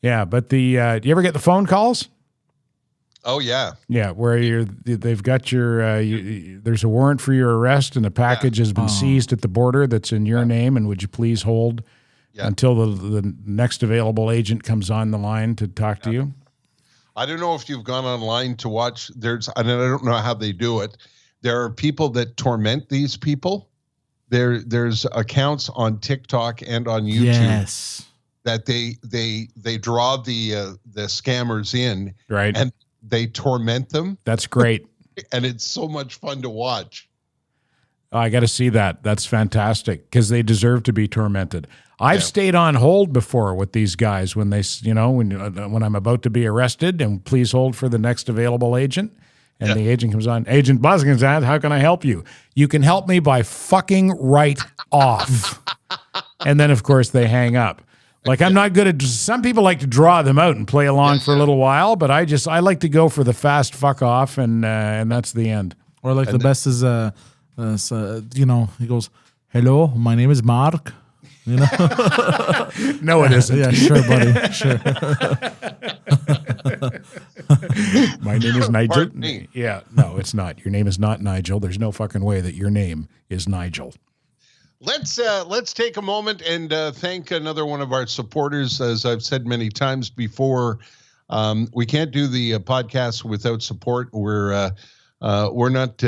Yeah, but do you ever get the phone calls? Oh yeah, yeah. Where they've got your there's a warrant for your arrest, and a package has been seized at the border that's in your name, and would you please hold until the next available agent comes on the line to talk to you? I don't know if you've gone online to watch. And I don't know how they do it. There are people that torment these people. There's accounts on TikTok and on YouTube that they draw the scammers in, right, and they torment them. That's great. And it's so much fun to watch. Oh, I got to see that. That's fantastic because they deserve to be tormented. I've stayed on hold before with these guys when they, when I'm about to be arrested, and please hold for the next available agent. And the agent comes on. Agent Buskins, how can I help you? You can help me by fucking right off. And then, of course, they hang up. Like, I'm not good at. Some people like to draw them out and play along for a little while, but I like to go for the fast fuck off, and that's the end. Or like the best is he goes, "Hello, my name is Mark." No, it isn't. Yeah, sure, buddy, sure. My name is Nigel. Pardon me. Yeah, no, it's not. Your name is not Nigel. There's no fucking way that your name is Nigel. Let's take a moment and thank another one of our supporters. As I've said many times before, we can't do the podcast without support. We're not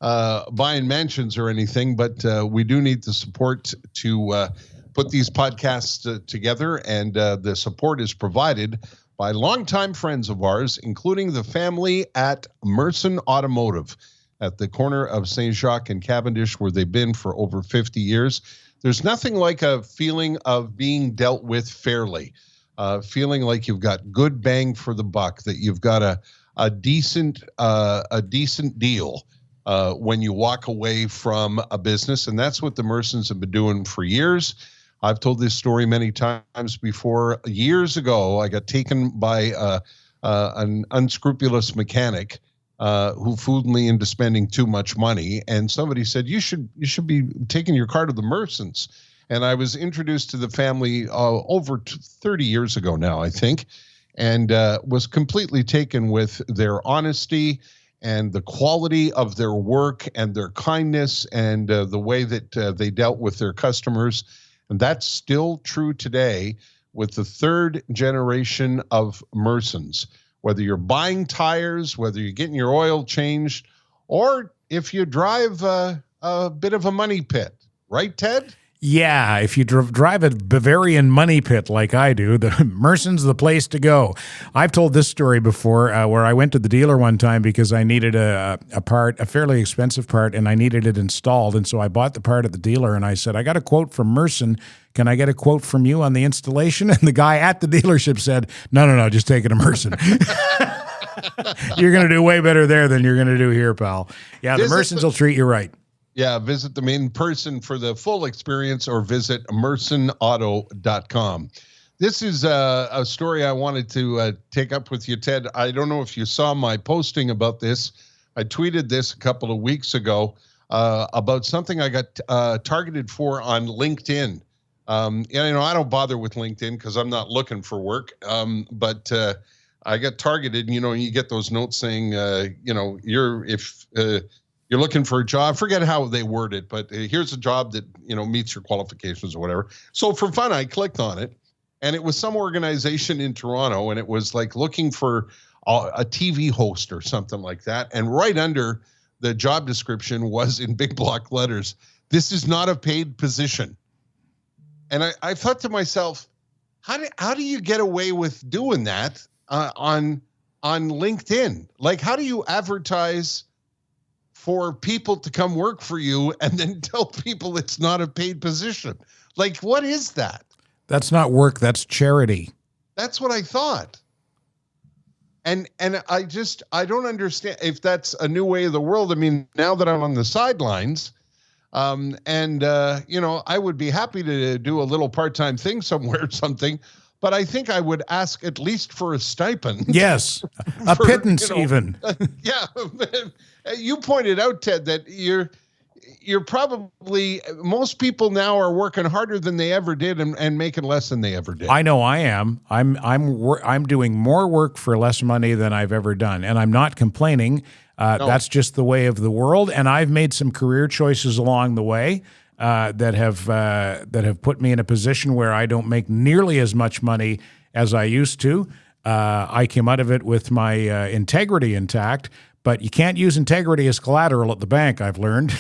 buying mansions or anything, but we do need the support to put these podcasts together, and the support is provided by longtime friends of ours, including the family at Merson Automotive at the corner of St. Jacques and Cavendish, where they've been for over 50 years. There's nothing like a feeling of being dealt with fairly, feeling like you've got good bang for the buck, that you've got a decent deal when you walk away from a business. And that's what the Mersons have been doing for years. I've told this story many times before. Years ago, I got taken by an unscrupulous mechanic who fooled me into spending too much money. And somebody said, you should be taking your car to the Mersons. And I was introduced to the family over 30 years ago now, I think, and was completely taken with their honesty and the quality of their work and their kindness and the way that they dealt with their customers. And that's still true today with the third generation of Mersons. Whether you're buying tires, whether you're getting your oil changed, or if you drive a bit of a money pit. Right, Ted? Yeah, if you drive a Bavarian money pit like I do, the Merson's the place to go. I've told this story before where I went to the dealer one time because I needed a part, a fairly expensive part, and I needed it installed. And so I bought the part at the dealer, and I said, I got a quote from Merson. Can I get a quote from you on the installation? And the guy at the dealership said, no, just take it to Merson. You're going to do way better there than you're going to do here, pal. Yeah, the Mersons will treat you right. Yeah, visit them in person for the full experience or visit mersonauto.com. This is a story I wanted to take up with you, Ted. I don't know if you saw my posting about this. I tweeted this a couple of weeks ago about something I got targeted for on LinkedIn. And, I don't bother with LinkedIn because I'm not looking for work. But I got targeted, you get those notes saying, you're looking for a job. Forget how they word it, but here's a job that, meets your qualifications or whatever. So for fun, I clicked on it, and it was some organization in Toronto, and it was like looking for a TV host or something like that. And right under the job description was in big block letters, "This is not a paid position." And I thought to myself, how do you get away with doing that on LinkedIn? Like, how do you advertise for people to come work for you and then tell people it's not a paid position? Like, what is that? That's not work. That's charity. That's what I thought. And I don't understand if that's a new way of the world. I mean, now that I'm on the sidelines, I would be happy to do a little part-time thing somewhere or something, but I think I would ask at least for a stipend. Yes, a pittance even. Yeah. You pointed out, Ted, that you're probably, most people now are working harder than they ever did and making less than they ever did. I know I am. I'm doing more work for less money than I've ever done, and I'm not complaining. No. That's just the way of the world, and I've made some career choices along the way that have put me in a position where I don't make nearly as much money as I used to. I came out of it with my integrity intact, but you can't use integrity as collateral at the bank, I've learned.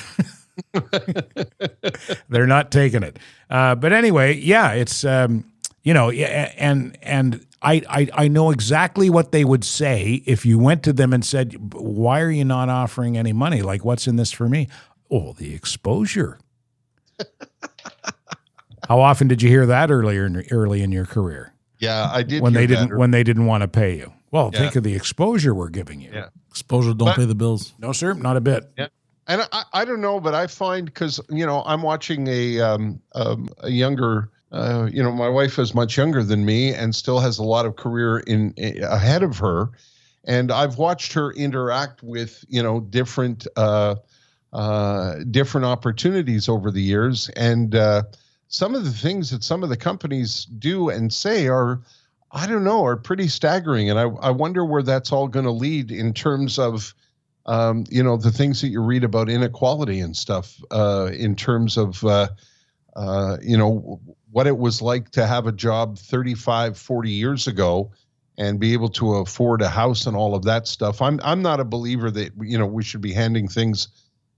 They're not taking it. But anyway, yeah, it's, and I know exactly what they would say if you went to them and said, why are you not offering any money? Like, what's in this for me? Oh, the exposure. How often did you hear that early in your career? Yeah, I did. When they didn't want to pay you. Well, think of the exposure we're giving you. Yeah. Exposure don't pay the bills. No, sir, not a bit. Yeah. And I don't know, but I find, because, I'm watching a younger, my wife is much younger than me and still has a lot of career ahead of her. And I've watched her interact with, different opportunities over the years. And some of the things that some of the companies do and say are pretty staggering. And I wonder where that's all going to lead in terms of, the things that you read about inequality and stuff, in terms of, what it was like to have a job 35, 40 years ago and be able to afford a house and all of that stuff. I'm not a believer that, we should be handing things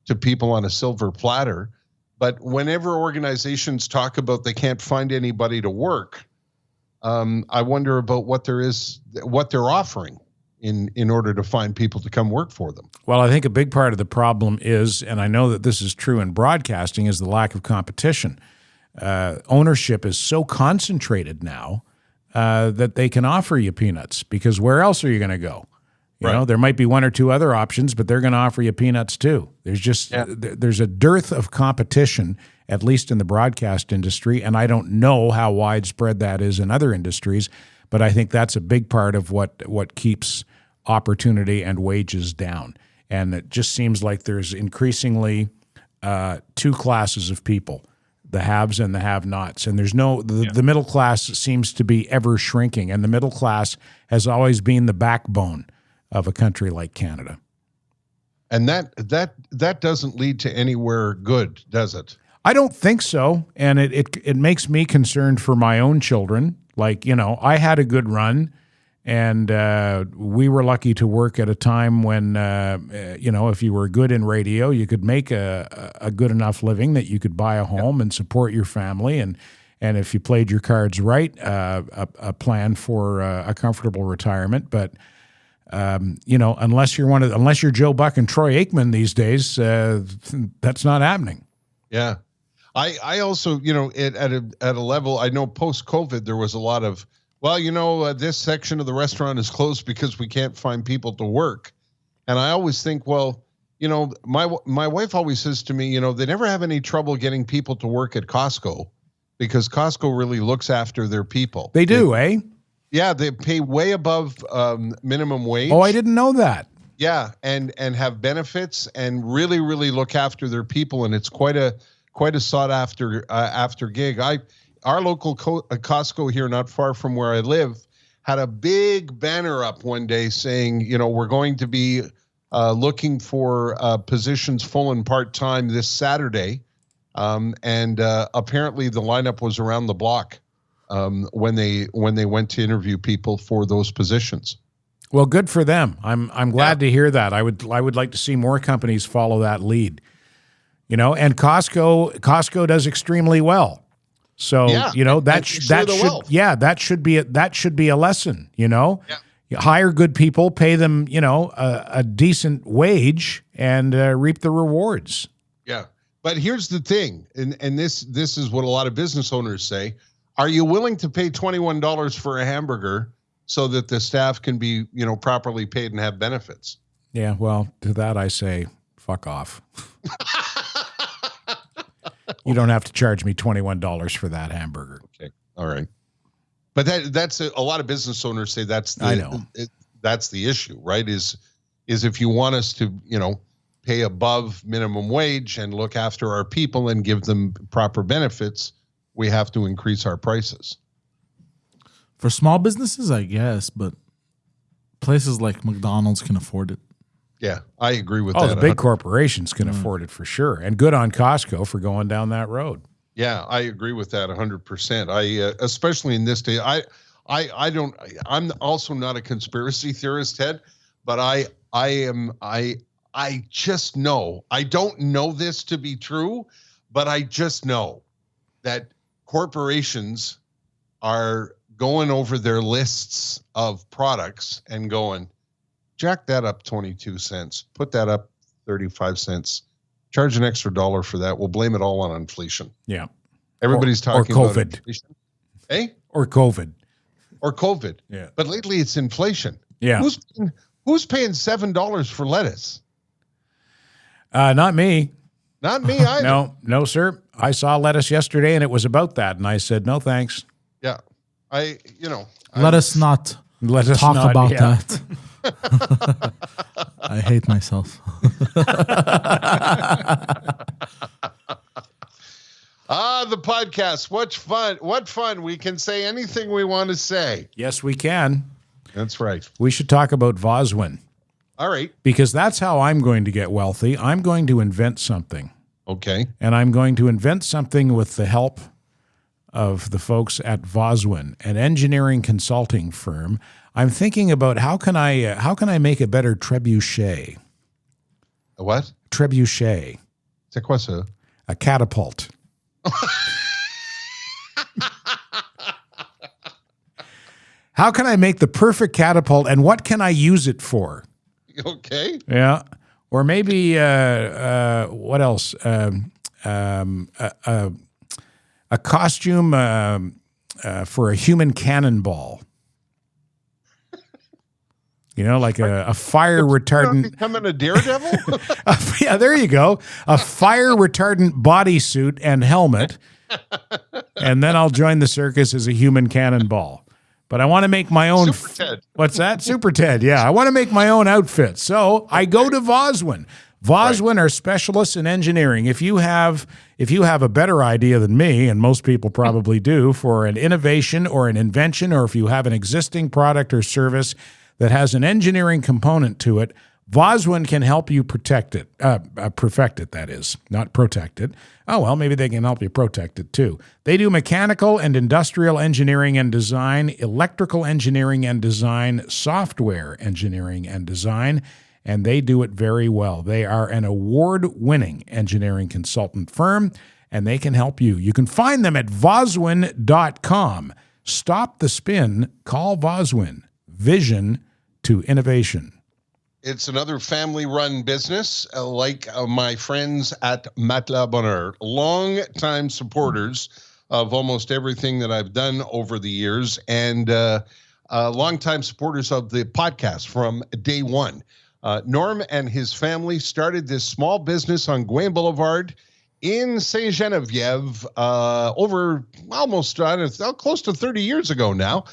to people on a silver platter. But whenever organizations talk about they can't find anybody to work, I wonder about what they're offering in order to find people to come work for them. Well, I think a big part of the problem is, and I know that this is true in broadcasting, is the lack of competition. Ownership is so concentrated now that they can offer you peanuts, because where else are you going to go? You know, there might be one or two other options, but they're going to offer you peanuts too. There's just there's a dearth of competition, at least in the broadcast industry, and I don't know how widespread that is in other industries, but I think that's a big part of what keeps opportunity and wages down. And it just seems like there's increasingly two classes of people, the haves and the have-nots. And there's the middle class seems to be ever shrinking, and the middle class has always been the backbone of a country like Canada. And that doesn't lead to anywhere good, does it? I don't think so. And it makes me concerned for my own children. Like, I had a good run, and we were lucky to work at a time when, if you were good in radio, you could make a good enough living that you could buy a home and support your family. And if you played your cards right, a plan for a comfortable retirement. But unless you're Joe Buck and Troy Aikman these days, that's not happening. Yeah. I also, at a level, I know post-COVID, there was a lot of, this section of the restaurant is closed because we can't find people to work. And I always think, my wife always says to me, they never have any trouble getting people to work at Costco, because Costco really looks after their people. They do, eh? Yeah, they pay way above minimum wage. Oh, I didn't know that. Yeah, and have benefits and really, really look after their people, and it's quite a sought after gig. Our local Costco here, not far from where I live, had a big banner up one day saying, we're going to be looking for positions full and part-time this Saturday, and apparently the lineup was around the block. When they went to interview people for those positions. Well, good for them. I'm glad to hear that. I would like to see more companies follow that lead. And Costco does extremely well. So that should be a lesson. You hire good people, pay them a decent wage, and reap the rewards. Yeah, but here's the thing, and this is what a lot of business owners say. Are you willing to pay $21 for a hamburger so that the staff can be, properly paid and have benefits? Yeah, well, to that I say, fuck off. You don't have to charge me $21 for that hamburger. Okay, all right. But that's a lot of business owners say that's the issue, right? Is if you want us to, pay above minimum wage and look after our people and give them proper benefits, we have to increase our prices. For small businesses, I guess, but places like McDonald's can afford it. Yeah, I agree with that. Oh, the big corporations can afford it for sure. And good on Costco for going down that road. Yeah, I agree with that 100%. Especially in this day, I'm also not a conspiracy theorist, Ted, but I just know, I don't know this to be true, but I just know that corporations are going over their lists of products and going, jack that up 22 cents, put that up 35 cents, charge an extra $1 for that. We'll blame it all on inflation. Yeah. Everybody's talking or COVID. about inflation. Eh? Or COVID. Or COVID. Yeah. But lately it's inflation. Yeah. Who's paying $7 for lettuce? Not me. Not me either. No, sir. I saw lettuce yesterday and it was about that, and I said no thanks. Yeah. Let us not talk about that. I hate myself. The podcast. What fun. We can say anything we want to say. Yes, we can. That's right. We should talk about Vozwin. All right. Because that's how I'm going to get wealthy. I'm going to invent something. Okay. And I'm going to invent something with the help of the folks at Vozwin, an engineering consulting firm. I'm thinking about how can I make a better trebuchet? A what? Trebuchet. C'est quoi ça? A catapult. How can I make the perfect catapult, and what can I use it for? Okay. Yeah. Or maybe, what else? A costume for a human cannonball. You know, like a fire retardant. Becoming a daredevil? Yeah, there you go. A fire retardant bodysuit and helmet. And then I'll join the circus as a human cannonball. But I want to make my own. Super Ted. What's that? Super Ted. Yeah. I want to make my own outfit. So I go to Vozwin. Vozwin are specialists in engineering. If you have a better idea than me, and most people probably do, for an innovation or an invention, or if you have an existing product or service that has an engineering component to it, Vozwin can help you perfect it, that is, not protect it. Oh, well, maybe they can help you protect it too. They do mechanical and industrial engineering and design, electrical engineering and design, software engineering and design, and they do it very well. They are an award-winning engineering consultant firm, and they can help you. You can find them at Vozwin.com. Stop the spin. Call Vozwin. Vision to innovation. It's another family-run business, like my friends at Matelas Bonheur, long-time supporters of almost everything that I've done over the years, and long-time supporters of the podcast from day one. Norm and his family started this small business on Gouin Boulevard in Saint-Geneviève over almost close to 30 years ago now.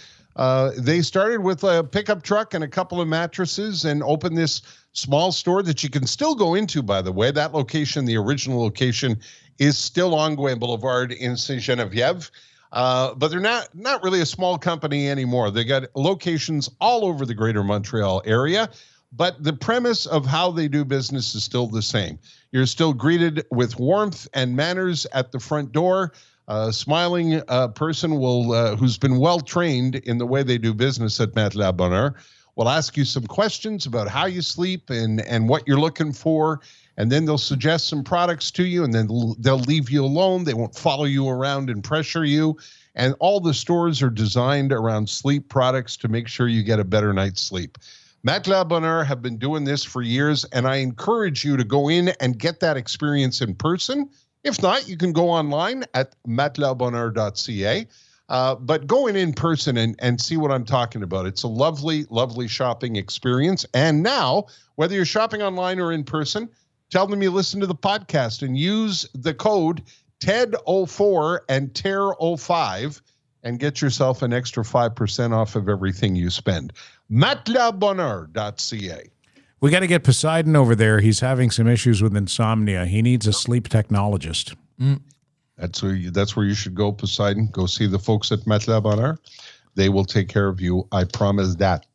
They started with a pickup truck and a couple of mattresses and opened this small store that you can still go into, by the way. That location, the original location, is still on Gouin Boulevard in Saint-Geneviève. But they're not really a small company anymore. They got locations all over the greater Montreal area. But the premise of how they do business is still the same. You're still greeted with warmth and manners at the front door. A smiling person who's been well trained in the way they do business at Matelas Bonheur will ask you some questions about how you sleep and what you're looking for, and then they'll suggest some products to you, and then they'll leave you alone. They won't follow you around and pressure you. And all the stores are designed around sleep products to make sure you get a better night's sleep. Matelas Bonheur have been doing this for years, and I encourage you to go in and get that experience in person. If not, you can go online at matelasbonheur.ca. But go in person and see what I'm talking about. It's a lovely, lovely shopping experience. And now, whether you're shopping online or in person, tell them you listen to the podcast and use the code TED04 and TER05 and get yourself an extra 5% off of everything you spend. matelasbonheur.ca. We got to get Poseidon over there. He's having some issues with insomnia. He needs a sleep technologist. That's where you should go, Poseidon. Go see the folks at Matelas Bonheur. They will take care of you. I promise that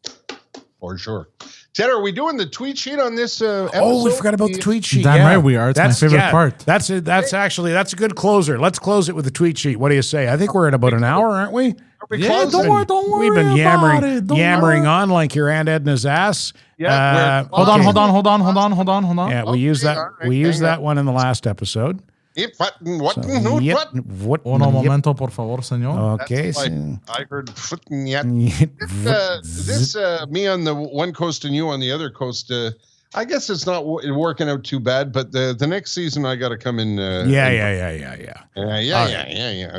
for sure. Ted, are we doing the tweet sheet on this episode? Oh, we forgot about the tweet sheet. Damn right we are. It's my favorite part. That's it. That's a good closer. Let's close it with the tweet sheet. What do you say? I think we're at about an hour, aren't we? Yeah, don't worry. We've been yammering on like your Aunt Edna's ass. Yeah. Hold on. Yeah, we used that. We used that one in the last episode. Uno momento, por favor, señor. Okay. I heard this me on the one coast and you on the other coast. I guess it's not working out too bad, but the next season I got to come in. Yeah.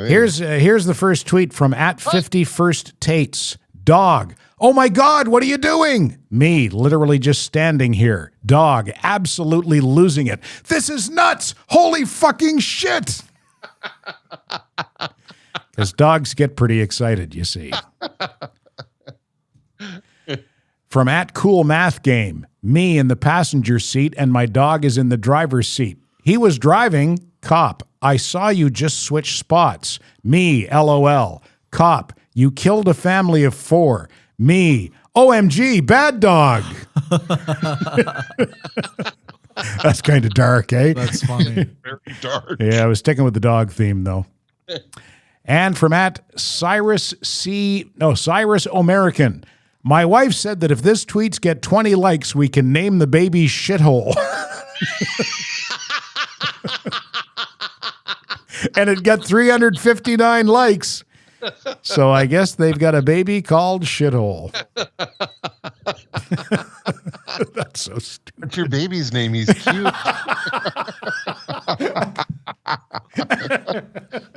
Here's the first tweet from @51sttates. Dog. Oh my God, what are you doing? Me, literally just standing here. Dog, absolutely losing it. This is nuts. Holy fucking shit. Because dogs get pretty excited, you see. From @CoolMathGame. Me in the passenger seat and my dog is in the driver's seat. He was driving. Cop. I saw you just switch spots. Me, LOL. Cop. You killed a family of 4. Me. OMG, bad dog. That's kind of dark, eh? That's funny. Very dark. Yeah, I was sticking with the dog theme, though. And from @Cyrus American. My wife said that if this tweets get 20 likes, we can name the baby Shithole. And it got 359 likes. So I guess they've got a baby called Shithole. That's so stupid. What's your baby's name? He's cute. I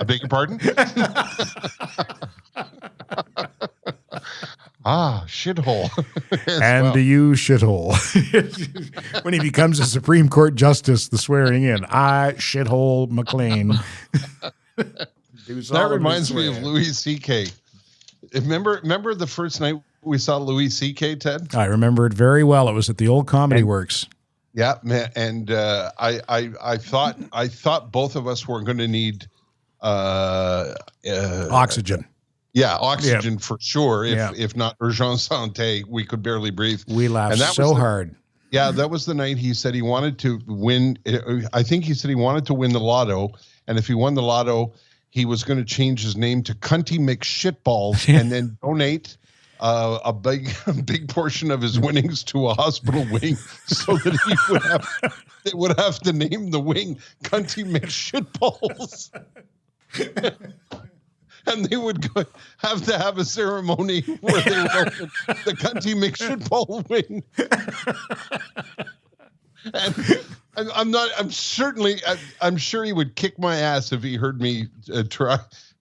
beg your pardon? Shithole. And you shithole. When he becomes a Supreme Court justice, the swearing in. I shithole McLean. That reminds me of Louis C.K. Remember the first night we saw Louis C.K., Ted? I remember it very well. It was at the old Comedy Works. Yeah, man, and I thought both of us were going to need Oxygen. Yeah, oxygen for sure. If not urgence santé, we could barely breathe. We laughed so hard. Yeah, that was the night he said he wanted to win. I think he said he wanted to win the lotto, and if he won the lotto, he was going to change his name to Cunty McShitballs and then donate a big portion of his winnings to a hospital wing, so that they would have to name the wing Cunty McShitballs. And they would have to have a ceremony where they would open the Cunty McShitball wing. And I'm sure he would kick my ass if he heard me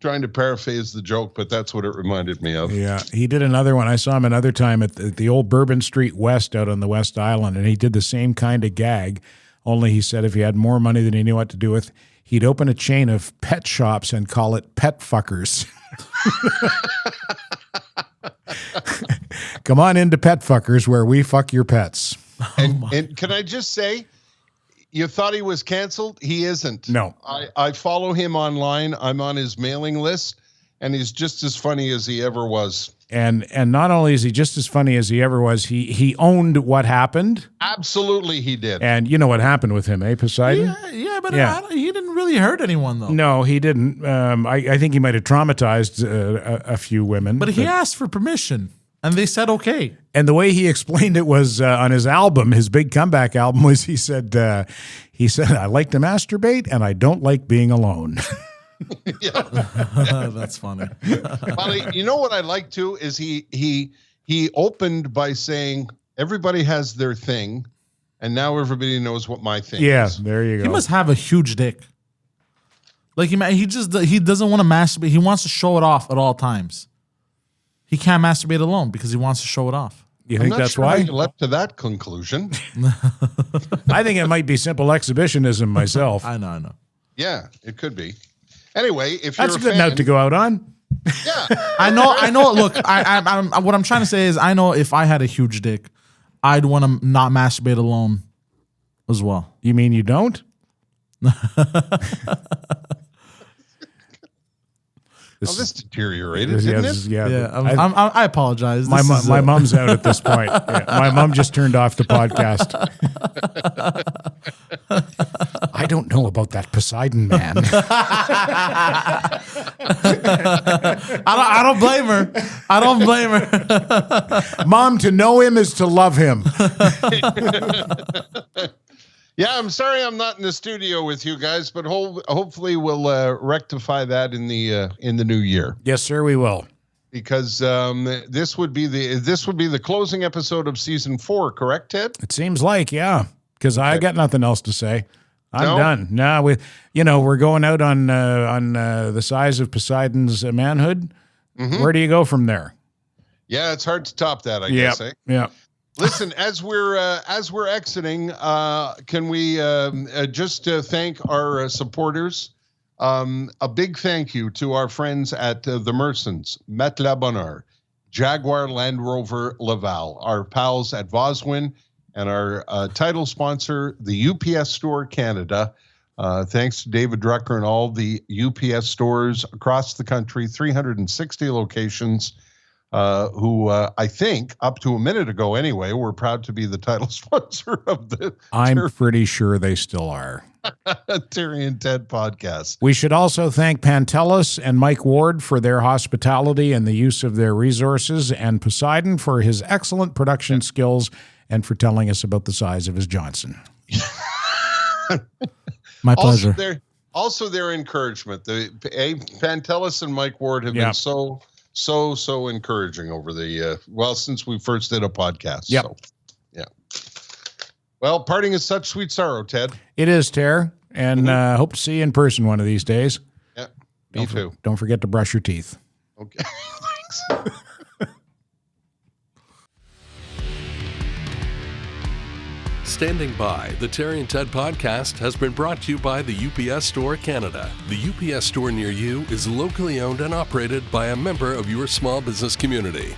trying to paraphrase the joke, but that's what it reminded me of. Yeah, he did another one. I saw him another time at the old Bourbon Street West out on the West Island, and he did the same kind of gag, only he said if he had more money than he knew what to do with, he'd open a chain of pet shops and call it Pet Fuckers. Come on into Pet Fuckers where we fuck your pets. And can I just say, you thought he was canceled? He isn't. No. I follow him online. I'm on his mailing list, and he's just as funny as he ever was. And not only is he just as funny as he ever was, he owned what happened. Absolutely, he did. And you know what happened with him, eh, Poseidon? But he didn't really hurt anyone, though. No, he didn't. I think he might have traumatized a few women. But he asked for permission, and they said okay. And the way he explained it was on his album, his big comeback album, was he said, I like to masturbate, and I don't like being alone. That's funny. Well, you know what I like too is he opened by saying everybody has their thing, and now everybody knows what my thing is. Yeah, there you go. He must have a huge dick. Like he doesn't want to masturbate. He wants to show it off at all times. He can't masturbate alone because he wants to show it off. You think that's why? You leapt to that conclusion. I think it might be simple exhibitionism myself. I know. Yeah, it could be. Anyway, if that's you're a good note to go out on. Yeah, I know. Look, I'm what I'm trying to say is I know if I had a huge dick, I'd want to not masturbate alone as well. You mean you don't? This deteriorated, didn't it? Yeah. I apologize. My mom's out at this point. Yeah, my mom just turned off the podcast. I don't know about that Poseidon man. I don't blame her. I don't blame her. Mom, to know him is to love him. Yeah, I'm sorry I'm not in the studio with you guys, but hopefully we'll rectify that in the new year. Yes, sir, we will. Because this would be the closing episode of season 4, correct, Ted? It seems like, yeah. Because I got nothing else to say. I'm done. No, we're going out on the size of Poseidon's manhood. Mm-hmm. Where do you go from there? Yeah, it's hard to top that, I guess. Eh? Yeah. Listen, as we're exiting, can we just thank our supporters? A big thank you to our friends at the Mersons, Met La Bonheur, Jaguar Land Rover Laval, our pals at Vozwin, and our title sponsor, the UPS Store Canada. Thanks to David Drucker and all the UPS stores across the country, 360 locations. Who I think up to a minute ago anyway, were proud to be the title sponsor of the I'm pretty sure they still are. Terry and Ted podcast. We should also thank Pantelis and Mike Ward for their hospitality and the use of their resources, and Poseidon for his excellent production skills and for telling us about the size of his Johnson. My pleasure. Also, their encouragement. Pantelis and Mike Ward have been so encouraging over the since we first did a podcast. Yep. So, yeah. Well, parting is such sweet sorrow, Ted. It is, Ter, and hope to see you in person one of these days. Yeah, me too. Don't forget to brush your teeth. Okay, thanks. Standing by, the Terry and Ted podcast has been brought to you by the UPS Store Canada. The UPS Store near you is locally owned and operated by a member of your small business community.